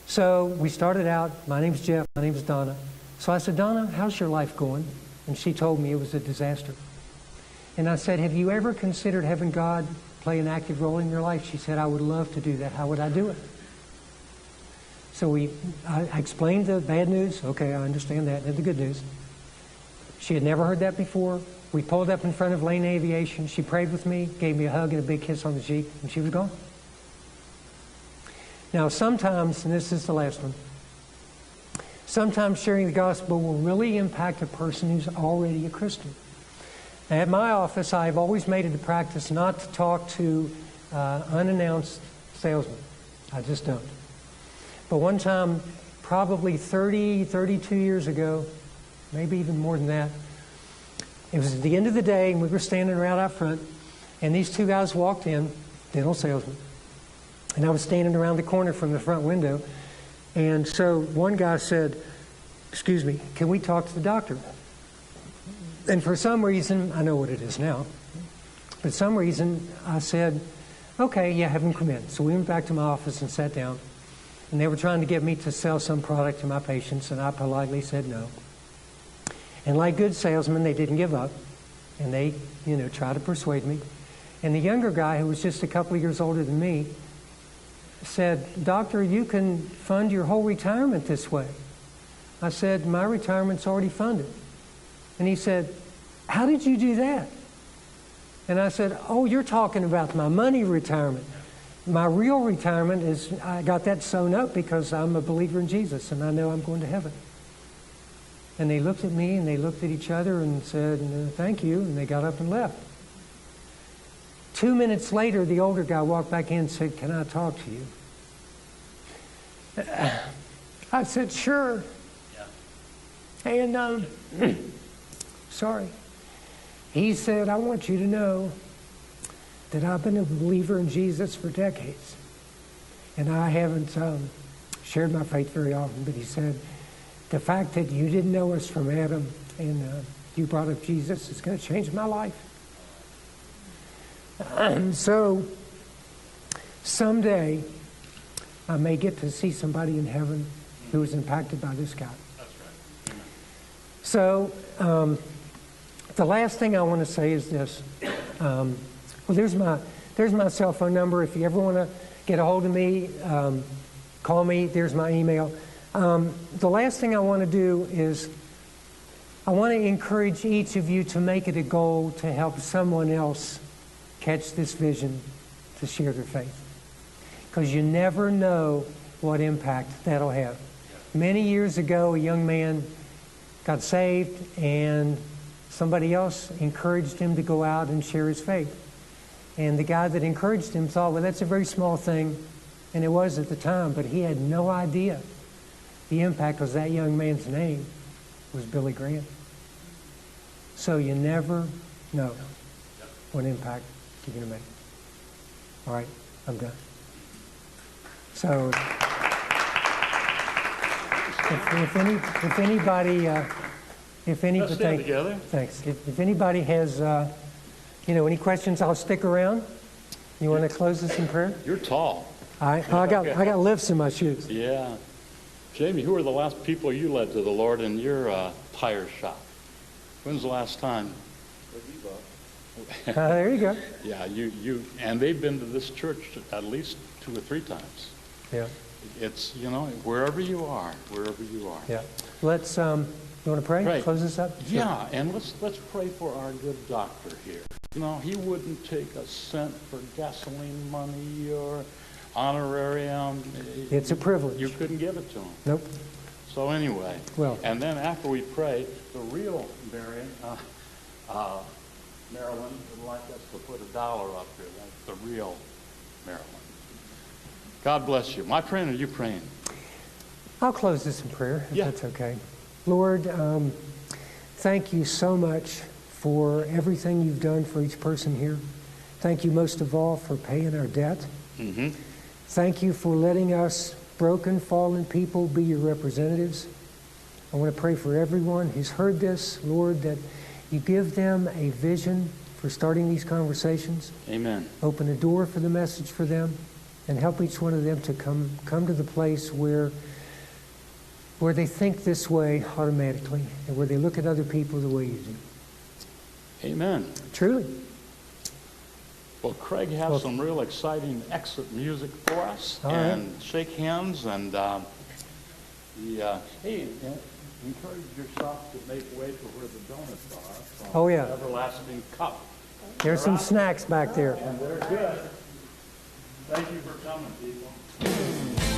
Speaker 2: So we started out, my name's Jeff, my name's Donna. So I said, "Donna, how's your life going?" And she told me it was a disaster. And I said, "Have you ever considered having God play an active role in your life?" She said, "I would love to do that. How would I do it?" So I explained the bad news. Okay, I understand that. And the good news. She had never heard that before. We pulled up in front of Lane Aviation. She prayed with me, gave me a hug and a big kiss on the cheek, and she was gone. Now, sometimes, and this is the last one, sometimes sharing the gospel will really impact a person who's already a Christian. At my office, I've always made it a practice not to talk to unannounced salesmen. I just don't. But one time, probably 32 years ago, maybe even more than that, it was at the end of the day, and we were standing around out front, and these two guys walked in, dental salesmen. And I was standing around the corner from the front window, and so one guy said, "Excuse me, can we talk to the doctor?" And for some reason, I know what it is now, but some reason I said, "Okay, yeah, have him come in." So we went back to my office and sat down, and they were trying to get me to sell some product to my patients, and I politely said no. And like good salesmen, they didn't give up, and they, tried to persuade me. And the younger guy, who was just a couple of years older than me, said, "Doctor, you can fund your whole retirement this way." I said, "My retirement's already funded." And he said, "How did you do that?" And I said, "Oh, you're talking about my money retirement. My real retirement is, I got that sewn up because I'm a believer in Jesus and I know I'm going to heaven." And they looked at me and they looked at each other and said, "Thank you," and they got up and left. 2 minutes later, the older guy walked back in and said, "Can I talk to you?" I said, "Sure." Yeah. And, sorry. He said, "I want you to know that I've been a believer in Jesus for decades. And I haven't shared my faith very often." But he said, "The fact that you didn't know us from Adam and you brought up Jesus is going to change my life." So someday I may get to see somebody in heaven who was impacted by this guy.
Speaker 1: That's right. Amen.
Speaker 2: So the last thing I want to say is this. Well, there's my cell phone number. If you ever want to get a hold of me, call me. There's my email. The last thing I want to do is I want to encourage each of you to make it a goal to help someone else catch this vision to share their faith. Because you never know what impact that'll have. Many years ago, a young man got saved and somebody else encouraged him to go out and share his faith. And the guy that encouraged him thought, well, that's a very small thing, and it was at the time, but he had no idea the impact, because that young man's name was Billy Graham. So you never know what impact you're going to make. All right, I'm done. So if anybody,
Speaker 1: Let's stand together.
Speaker 2: Thanks. If anybody has, any questions, I'll stick around. You want to close this in prayer?
Speaker 1: You're tall.
Speaker 2: I got lifts in my shoes.
Speaker 1: Yeah. Jamie, who were the last people you led to the Lord in your tire shop? When's the last time?
Speaker 2: There you go.
Speaker 1: Yeah, you, and they've been to this church at least 2 or 3 times.
Speaker 2: Yeah.
Speaker 1: It's, wherever you are.
Speaker 2: Yeah. Let's, you want to pray?
Speaker 1: Pray.
Speaker 2: Close this up? Sure.
Speaker 1: Yeah, and let's pray for our good doctor here. He wouldn't take a cent for gasoline money or honorarium.
Speaker 2: It's a privilege.
Speaker 1: You couldn't give it to him.
Speaker 2: Nope.
Speaker 1: So anyway,
Speaker 2: Well,
Speaker 1: and then after we pray, the real Marilyn would like us to put $1 up here. That's the real Marilyn. God bless you. Am I praying or are you praying?
Speaker 2: I'll close this in prayer, if
Speaker 1: Yeah.
Speaker 2: that's okay. Lord, thank you so much for everything you've done for each person here. Thank you most of all for paying our debt.
Speaker 1: Mm-hmm.
Speaker 2: Thank you for letting us broken, fallen people be your representatives. I want to pray for everyone who's heard this, Lord, that you give them a vision for starting these conversations.
Speaker 1: Amen.
Speaker 2: Open a door for the message for them, and help each one of them to come to the place where they think this way automatically, and where they look at other people the way you do.
Speaker 1: Amen.
Speaker 2: Truly.
Speaker 1: Well, Craig has some real exciting exit music for us.
Speaker 2: All right.
Speaker 1: And shake hands and hey, encourage yourself to make way for where the donuts are. From
Speaker 2: Oh, yeah.
Speaker 1: the Everlasting Cup.
Speaker 2: There's some snacks back there.
Speaker 1: And they're good. Thank you for coming, people.